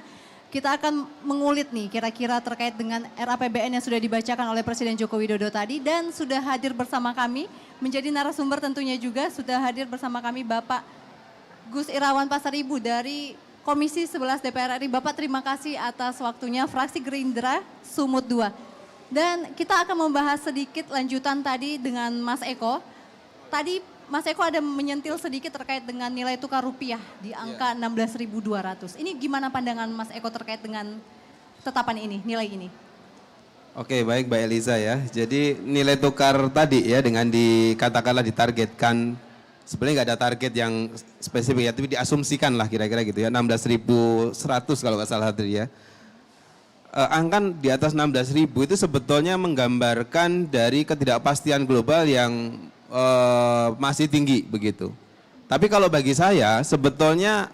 kita akan mengulik nih kira-kira terkait dengan RAPBN yang sudah dibacakan oleh Presiden Joko Widodo tadi. Dan sudah hadir bersama kami, menjadi narasumber tentunya juga, sudah hadir bersama kami Bapak Gus Irawan Pasaribu dari Komisi 11 DPR RI. Bapak terima kasih atas waktunya, fraksi Gerindra Sumut 2. Dan kita akan membahas sedikit lanjutan tadi dengan Mas Eko. Tadi Mas Eko ada menyentil sedikit terkait dengan nilai tukar rupiah di angka 16.200. Ini gimana pandangan Mas Eko terkait dengan tetapan ini, nilai ini? Oke, baik Mbak Eliza ya. Jadi nilai tukar tadi ya dengan dikatakanlah ditargetkan, sebenarnya nggak ada target yang spesifik ya, tapi diasumsikan lah kira-kira gitu ya, 16.100 kalau nggak salah tadi ya. Angka di atas 16.000 itu sebetulnya menggambarkan dari ketidakpastian global yang masih tinggi begitu. Tapi kalau bagi saya sebetulnya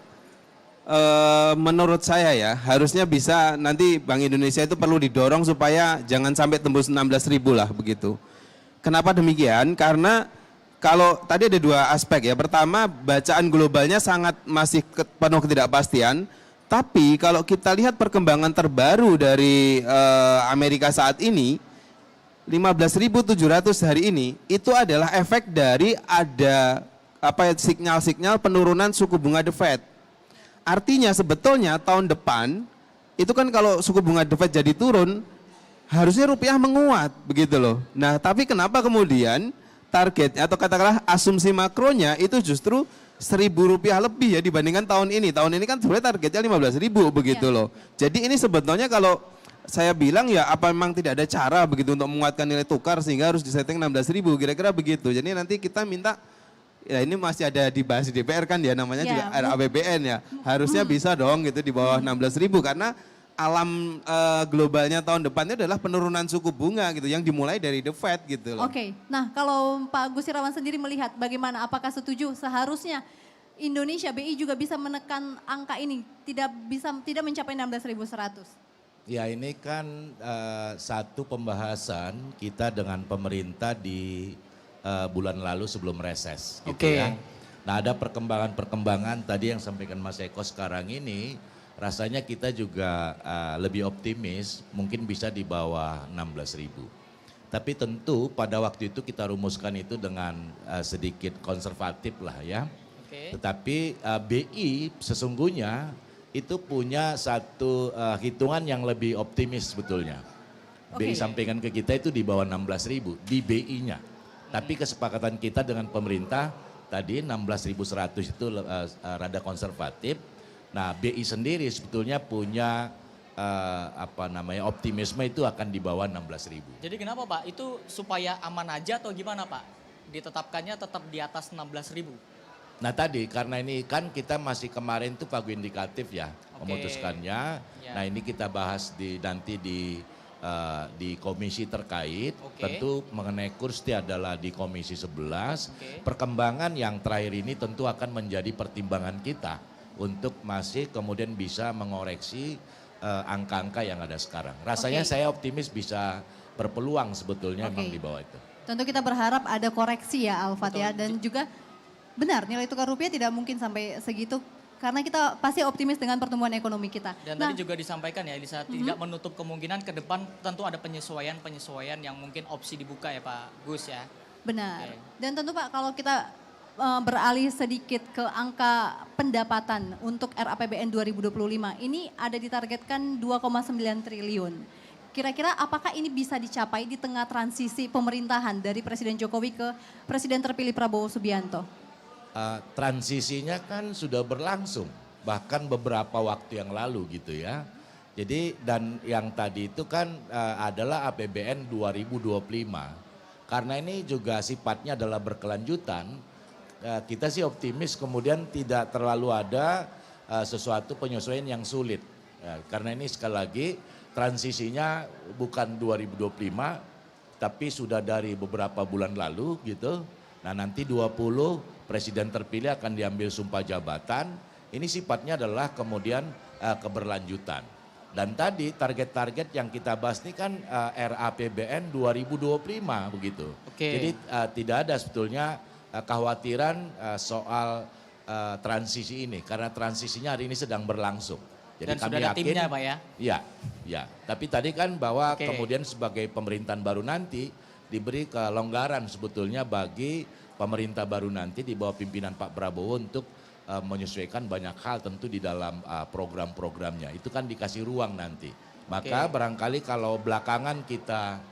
menurut saya ya harusnya bisa nanti Bank Indonesia itu perlu didorong supaya jangan sampai tembus 16.000 lah begitu. Kenapa demikian? Karena kalau tadi ada dua aspek ya. Pertama, bacaan globalnya sangat masih penuh ketidakpastian. Tapi kalau kita lihat perkembangan terbaru dari Amerika saat ini, 15.700 hari ini itu adalah efek dari ada sinyal-sinyal penurunan suku bunga The Fed. Artinya sebetulnya tahun depan itu kan kalau suku bunga The Fed jadi turun, harusnya rupiah menguat begitu loh. Nah, tapi kenapa kemudian targetnya atau katakanlah asumsi makronya itu justru Rp1.000 lebih ya dibandingkan tahun ini. Tahun ini kan sebenarnya targetnya 15.000 begitu loh. Jadi ini sebetulnya kalau saya bilang ya apa memang tidak ada cara begitu untuk menguatkan nilai tukar sehingga harus disetting 16.000 kira-kira begitu. Jadi nanti kita minta ya ini masih ada dibahas di DPR kan ya namanya juga RAPBN ya. Harusnya bisa dong gitu di bawah 16.000 karena alam globalnya tahun depannya adalah penurunan suku bunga gitu yang dimulai dari The Fed gitu loh. Oke. Nah, kalau Pak Gus Irawan sendiri melihat bagaimana apakah setuju seharusnya Indonesia BI juga bisa menekan angka ini tidak mencapai 16.100? Ya ini kan satu pembahasan kita dengan pemerintah di bulan lalu sebelum reses gitu ya. Nah ada perkembangan-perkembangan tadi yang sampaikan Mas Eko sekarang ini rasanya kita juga lebih optimis mungkin bisa di bawah 16.000. Tapi tentu pada waktu itu kita rumuskan itu dengan sedikit konservatif lah ya. Tetapi BI sesungguhnya itu punya satu hitungan yang lebih optimis sebetulnya. BI sampaikan ke kita itu di bawah 16.000 di BI-nya. Tapi kesepakatan kita dengan pemerintah tadi 16.100 itu rada konservatif. Nah BI sendiri sebetulnya punya optimisme itu akan di bawah 16.000. Jadi kenapa Pak? Itu supaya aman aja atau gimana Pak? Ditetapkannya tetap di atas 16.000? Nah tadi karena ini kan kita masih kemarin tuh pagu indikatif ya memutuskannya. Nah ini kita bahas nanti di komisi terkait. Tentu mengenai kurs adalah di komisi 11. Perkembangan yang terakhir ini tentu akan menjadi pertimbangan kita untuk masih kemudian bisa mengoreksi angka-angka yang ada sekarang. Rasanya saya optimis bisa berpeluang sebetulnya memang di bawah itu. Tentu kita berharap ada koreksi ya Alfat ya dan juga benar, nilai tukar rupiah tidak mungkin sampai segitu karena kita pasti optimis dengan pertumbuhan ekonomi kita. Dan tadi juga disampaikan ya Elisa, tidak menutup kemungkinan ke depan tentu ada penyesuaian yang mungkin opsi dibuka ya Pak Gus ya. Benar. Dan tentu Pak kalau kita beralih sedikit ke angka pendapatan untuk RAPBN 2025 ini ada ditargetkan 2,9 triliun. Kira-kira apakah ini bisa dicapai di tengah transisi pemerintahan dari Presiden Jokowi ke Presiden terpilih Prabowo Subianto? Transisinya kan sudah berlangsung bahkan beberapa waktu yang lalu gitu ya. Jadi dan yang tadi itu kan adalah APBN 2025. Karena ini juga sifatnya adalah berkelanjutan, kita sih optimis kemudian tidak terlalu ada sesuatu penyesuaian yang sulit. Karena ini sekali lagi transisinya bukan 2025 tapi sudah dari beberapa bulan lalu gitu. Nah nanti 20 Presiden terpilih akan diambil sumpah jabatan, ini sifatnya adalah kemudian keberlanjutan. Dan tadi target-target yang kita bahas ini kan RAPBN 2025 begitu. Jadi tidak ada sebetulnya kekhawatiran soal transisi ini, karena transisinya hari ini sedang berlangsung. Jadi dan kami sudah ada yakin, timnya Pak ya? Ya. Tapi tadi kan bahwa kemudian sebagai pemerintahan baru nanti diberi kelonggaran sebetulnya bagi pemerintah baru nanti di bawah pimpinan Pak Prabowo untuk menyesuaikan banyak hal tentu di dalam program-programnya. Itu kan dikasih ruang nanti. Maka barangkali kalau belakangan kita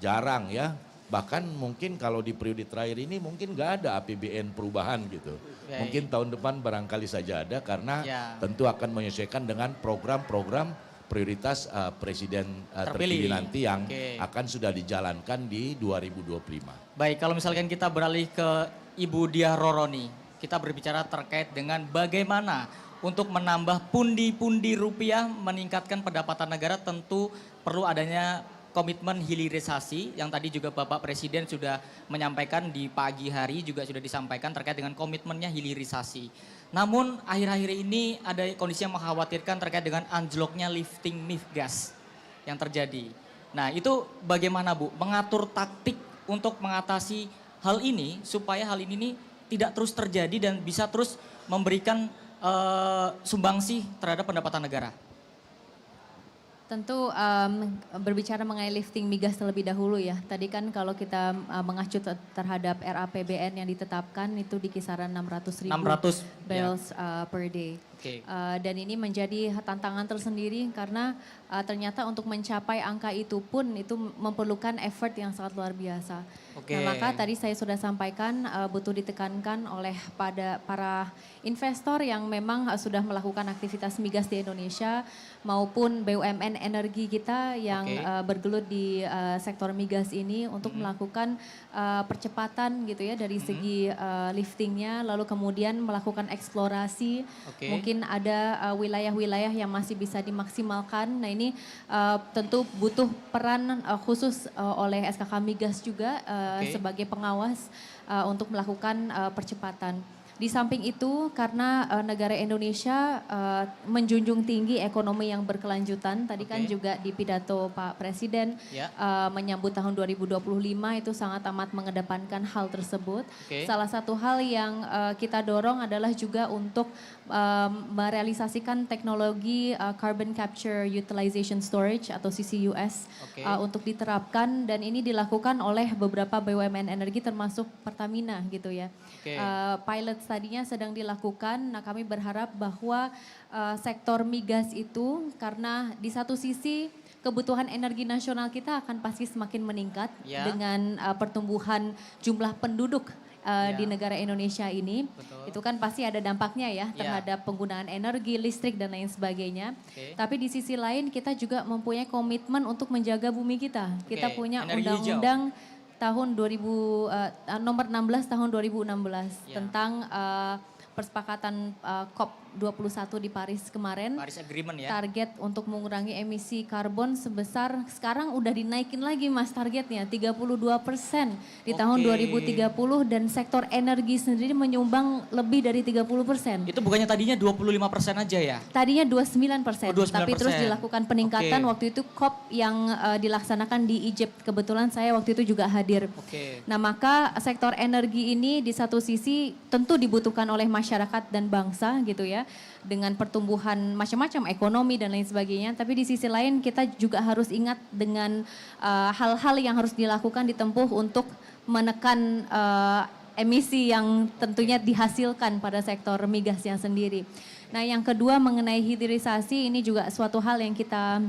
jarang ya, bahkan mungkin kalau di periode terakhir ini mungkin nggak ada APBN perubahan gitu. Mungkin tahun depan barangkali saja ada karena tentu akan menyesuaikan dengan program-program prioritas Presiden terpilih nanti yang akan sudah dijalankan di 2025. Baik, kalau misalkan kita beralih ke Ibu Diah Roroni, kita berbicara terkait dengan bagaimana untuk menambah pundi-pundi rupiah, meningkatkan pendapatan negara tentu perlu adanya komitmen hilirisasi yang tadi juga Bapak Presiden sudah menyampaikan di pagi hari juga sudah disampaikan terkait dengan komitmennya hilirisasi. Namun akhir-akhir ini ada kondisi yang mengkhawatirkan terkait dengan anjloknya lifting migas yang terjadi. Nah itu bagaimana Bu mengatur taktik untuk mengatasi hal ini supaya hal ini tidak terus terjadi dan bisa terus memberikan sumbangsih terhadap pendapatan negara? Tentu berbicara mengenai lifting migas terlebih dahulu ya. Tadi kan kalau kita mengacu terhadap RAPBN yang ditetapkan itu di kisaran 600.000 barrels per day. Oke. Dan ini menjadi tantangan tersendiri karena ternyata untuk mencapai angka itu pun itu memerlukan effort yang sangat luar biasa. Oke. Nah, maka tadi saya sudah sampaikan butuh ditekankan oleh para investor yang memang sudah melakukan aktivitas migas di Indonesia maupun BUMN energi kita yang bergelut di sektor migas ini untuk melakukan percepatan gitu ya dari segi liftingnya, lalu kemudian melakukan eksplorasi. Mungkin ada wilayah-wilayah yang masih bisa dimaksimalkan. Nah ini tentu butuh peran khusus oleh SKK Migas juga sebagai pengawas untuk melakukan percepatan. Di samping itu karena negara Indonesia menjunjung tinggi ekonomi yang berkelanjutan, tadi kan juga di pidato Pak Presiden menyambut tahun 2025 itu sangat amat mengedepankan hal tersebut. Salah satu hal yang kita dorong adalah juga untuk merealisasikan teknologi Carbon Capture Utilization Storage atau CCUS untuk diterapkan, dan ini dilakukan oleh beberapa BUMN energi termasuk Pertamina gitu ya. Pilot tadinya sedang dilakukan. Nah, kami berharap bahwa sektor migas itu karena di satu sisi kebutuhan energi nasional kita akan pasti semakin meningkat dengan pertumbuhan jumlah penduduk di negara Indonesia ini. Itu kan pasti ada dampaknya ya terhadap penggunaan energi, listrik dan lain sebagainya. Tapi di sisi lain kita juga mempunyai komitmen untuk menjaga bumi kita. Kita punya undang-undang tahun nomor 16 tahun 2016 tentang persepakatan COP21 di Paris kemarin. Paris Agreement ya. Target untuk mengurangi emisi karbon sebesar, sekarang udah dinaikin lagi Mas targetnya 32% di tahun 2030, dan sektor energi sendiri menyumbang lebih dari 30%. Itu bukannya tadinya 25% aja ya? Tadinya 29%, 29%. tapi terus dilakukan peningkatan waktu itu COP yang dilaksanakan di Egypt. Kebetulan saya waktu itu juga hadir. Nah maka sektor energi ini di satu sisi tentu dibutuhkan oleh masyarakat dan bangsa gitu ya, dengan pertumbuhan macam-macam ekonomi dan lain sebagainya. Tapi di sisi lain kita juga harus ingat dengan hal-hal yang harus dilakukan ditempuh untuk menekan emisi yang tentunya dihasilkan pada sektor migasnya sendiri. Nah yang kedua mengenai hilirisasi, ini juga suatu hal yang kita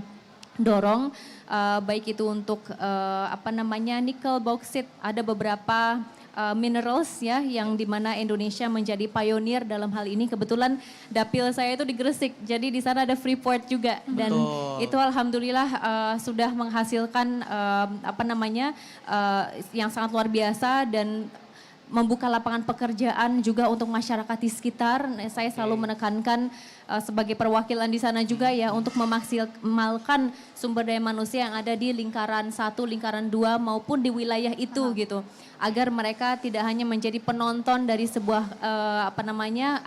dorong, baik itu untuk nikel, bauxit, ada beberapa minerals ya yang dimana Indonesia menjadi pionir dalam hal ini. Kebetulan dapil saya itu di Gresik, jadi di sana ada Freeport juga, dan itu alhamdulillah sudah menghasilkan yang sangat luar biasa dan membuka lapangan pekerjaan juga untuk masyarakat di sekitar. Saya selalu menekankan sebagai perwakilan di sana juga ya untuk memaksimalkan sumber daya manusia yang ada di lingkaran 1, lingkaran 2 maupun di wilayah itu gitu. Agar mereka tidak hanya menjadi penonton dari sebuah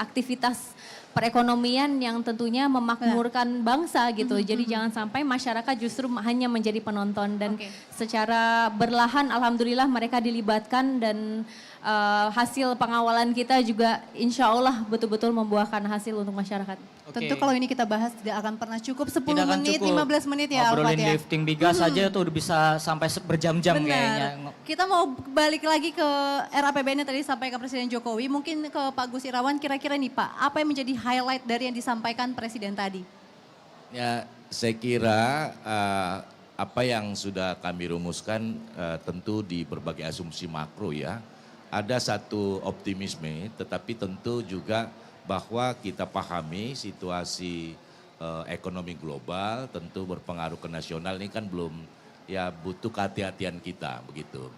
aktivitas perekonomian yang tentunya memakmurkan bangsa gitu. Jadi jangan sampai masyarakat justru hanya menjadi penonton, dan secara berlahan alhamdulillah mereka dilibatkan, dan hasil pengawalan kita juga insya Allah betul-betul membuahkan hasil untuk masyarakat. Tentu kalau ini kita bahas tidak akan pernah cukup 10 Tidak akan menit, cukup. 15 menit ya Alfat Ngobrolin ya. lifting migas saja tuh udah bisa sampai berjam-jam kayaknya. Kita mau balik lagi ke RAPBN yang tadi disampaikan Presiden Jokowi. Mungkin ke Pak Gus Irawan, kira-kira nih Pak, apa yang menjadi highlight dari yang disampaikan Presiden tadi? Ya, saya kira apa yang sudah kami rumuskan tentu di berbagai asumsi makro ya. Ada satu optimisme, tetapi tentu juga bahwa kita pahami situasi ekonomi global tentu berpengaruh ke nasional, ini kan belum, ya butuh kehati-hatian kita begitu.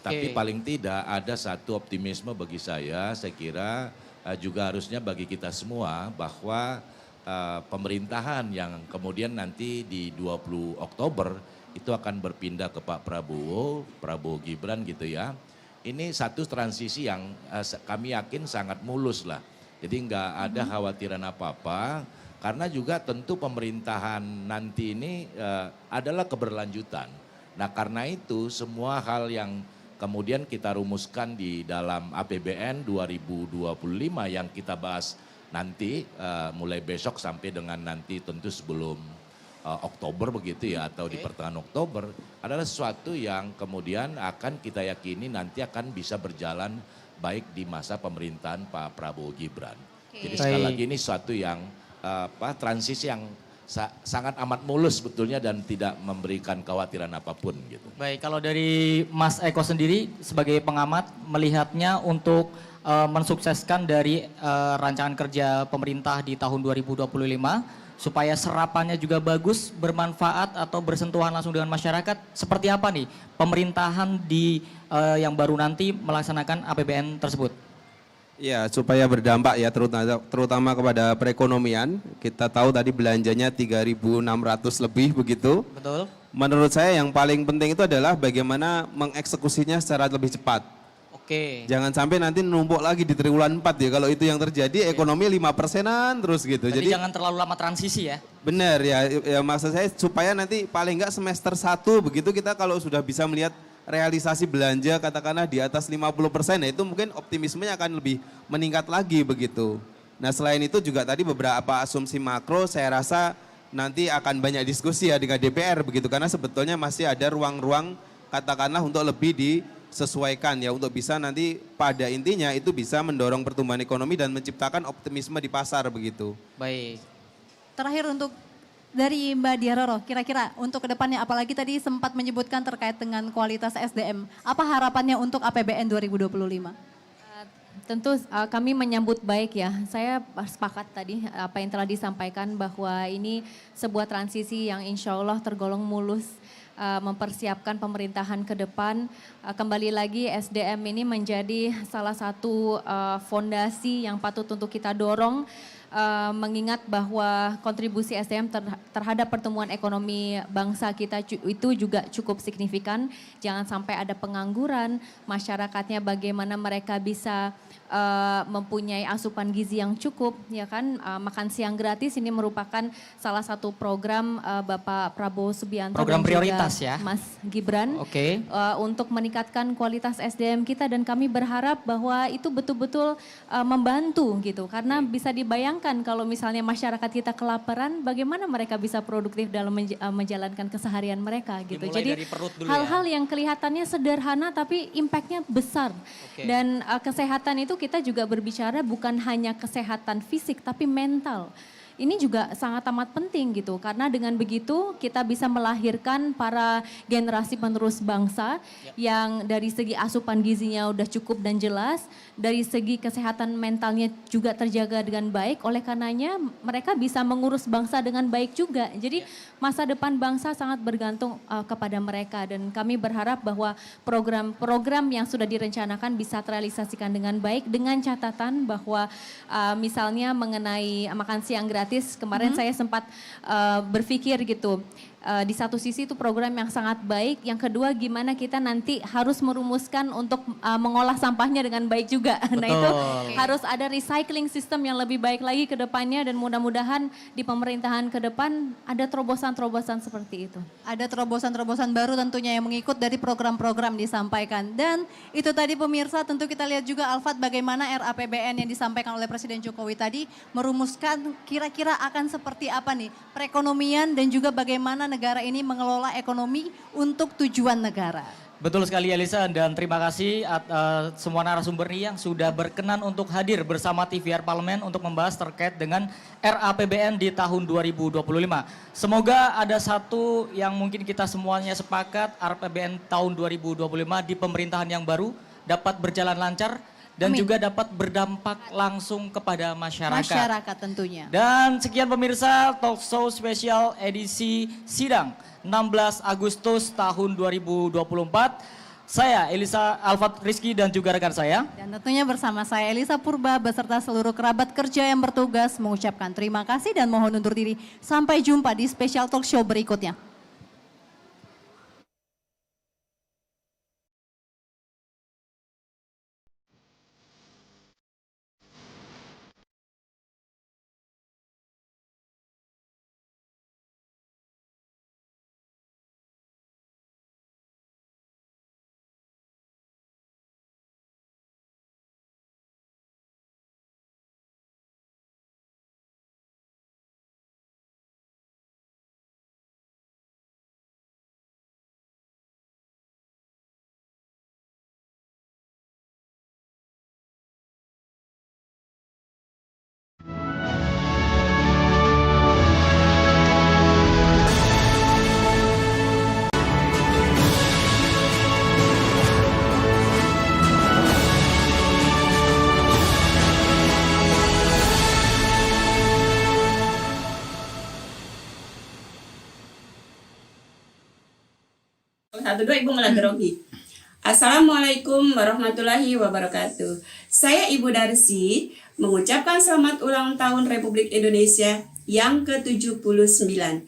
Tapi paling tidak ada satu optimisme bagi saya kira juga harusnya bagi kita semua, bahwa pemerintahan yang kemudian nanti di 20 Oktober itu akan berpindah ke Pak Prabowo Gibran gitu ya. Ini satu transisi yang kami yakin sangat mulus lah. Jadi nggak ada khawatiran apa-apa, karena juga tentu pemerintahan nanti ini adalah keberlanjutan. Nah karena itu semua hal yang kemudian kita rumuskan di dalam APBN 2025 yang kita bahas nanti mulai besok sampai dengan nanti tentu sebelum Oktober begitu ya, atau di pertengahan Oktober, adalah sesuatu yang kemudian akan kita yakini nanti akan bisa berjalan baik di masa pemerintahan Pak Prabowo Gibran. Jadi sekali lagi ini sesuatu yang transisi yang sangat amat mulus sebetulnya dan tidak memberikan kekhawatiran apapun gitu. Baik, kalau dari Mas Eko sendiri sebagai pengamat melihatnya untuk mensukseskan dari rancangan kerja pemerintah di tahun 2025 supaya serapannya juga bagus, bermanfaat atau bersentuhan langsung dengan masyarakat, seperti apa nih pemerintahan di yang baru nanti melaksanakan APBN tersebut? Ya, supaya berdampak ya terutama kepada perekonomian. Kita tahu tadi belanjanya 3.600 lebih begitu. Betul. Menurut saya yang paling penting itu adalah bagaimana mengeksekusinya secara lebih cepat. Oke. Jangan sampai nanti numpuk lagi di triwulan 4 ya. Kalau itu yang terjadi ekonomi 5%-an terus gitu. Jadi jangan terlalu lama transisi ya. Benar ya maksud saya supaya nanti paling enggak semester 1 begitu kita kalau sudah bisa melihat realisasi belanja katakanlah di atas 50%, nah itu mungkin optimismenya akan lebih meningkat lagi begitu. Nah selain itu juga tadi beberapa asumsi makro saya rasa nanti akan banyak diskusi ya dengan DPR begitu, karena sebetulnya masih ada ruang-ruang katakanlah untuk lebih disesuaikan ya, untuk bisa nanti pada intinya itu bisa mendorong pertumbuhan ekonomi dan menciptakan optimisme di pasar begitu. Baik. Terakhir untuk dari Mbak Diaroro, kira-kira untuk kedepannya apalagi tadi sempat menyebutkan terkait dengan kualitas SDM, apa harapannya untuk APBN 2025? Tentu kami menyambut baik ya, saya sepakat tadi apa yang telah disampaikan bahwa ini sebuah transisi yang insya Allah tergolong mulus, mempersiapkan pemerintahan ke depan. Kembali lagi SDM ini menjadi salah satu fondasi yang patut untuk kita dorong. Mengingat bahwa kontribusi SDM terhadap pertumbuhan ekonomi bangsa kita itu juga cukup signifikan. Jangan sampai ada pengangguran, masyarakatnya bagaimana mereka bisa mempunyai asupan gizi yang cukup, ya kan? Makan siang gratis ini merupakan salah satu program Bapak Prabowo Subianto program dan prioritas juga ya, Mas Gibran, untuk meningkatkan kualitas SDM kita, dan kami berharap bahwa itu betul-betul membantu gitu, karena bisa dibayangkan kalau misalnya masyarakat kita kelaparan, bagaimana mereka bisa produktif dalam menjalankan keseharian mereka gitu. Dimulai Jadi dari perut dulu hal-hal ya. yang kelihatannya sederhana tapi impactnya besar. Dan kesehatan itu kita juga berbicara bukan hanya kesehatan fisik tapi mental. Ini juga sangat amat penting gitu, karena dengan begitu kita bisa melahirkan para generasi penerus bangsa yang dari segi asupan gizinya udah cukup dan jelas, dari segi kesehatan mentalnya juga terjaga dengan baik, oleh karenanya mereka bisa mengurus bangsa dengan baik juga. Jadi masa depan bangsa sangat bergantung kepada mereka, dan kami berharap bahwa program-program yang sudah direncanakan bisa terrealisasikan dengan baik, dengan catatan bahwa misalnya mengenai makan siang gratis. Kemarin saya sempat berpikir gitu, di satu sisi itu program yang sangat baik, yang kedua gimana kita nanti harus merumuskan untuk mengolah sampahnya dengan baik juga. Betul. Nah itu harus ada recycling system yang lebih baik lagi ke depannya, dan mudah-mudahan di pemerintahan ke depan ada terobosan-terobosan seperti itu. Ada terobosan-terobosan baru tentunya yang mengikut dari program-program disampaikan. Dan itu tadi pemirsa, tentu kita lihat juga Alfat bagaimana RAPBN yang disampaikan oleh Presiden Jokowi tadi merumuskan kira-kira akan seperti apa nih perekonomian dan juga bagaimana negara ini mengelola ekonomi untuk tujuan negara. Betul sekali Elisa, dan terima kasih semua narasumber nih yang sudah berkenan untuk hadir bersama TVR Parlemen untuk membahas terkait dengan RAPBN di tahun 2025. Semoga ada satu yang mungkin kita semuanya sepakat, RAPBN tahun 2025 di pemerintahan yang baru dapat berjalan lancar dan juga dapat berdampak langsung kepada masyarakat. Masyarakat tentunya. Dan sekian pemirsa talk show spesial edisi sidang 16 Agustus tahun 2024. Saya Elisa Alfat Rizky dan juga rekan saya. Dan tentunya bersama saya Elisa Purba beserta seluruh kerabat kerja yang bertugas mengucapkan terima kasih dan mohon undur diri. Sampai jumpa di spesial talk show berikutnya. Ibu malah grogi. Assalamualaikum warahmatullahi wabarakatuh. Saya Ibu Darsi mengucapkan selamat ulang tahun Republik Indonesia yang ke-79.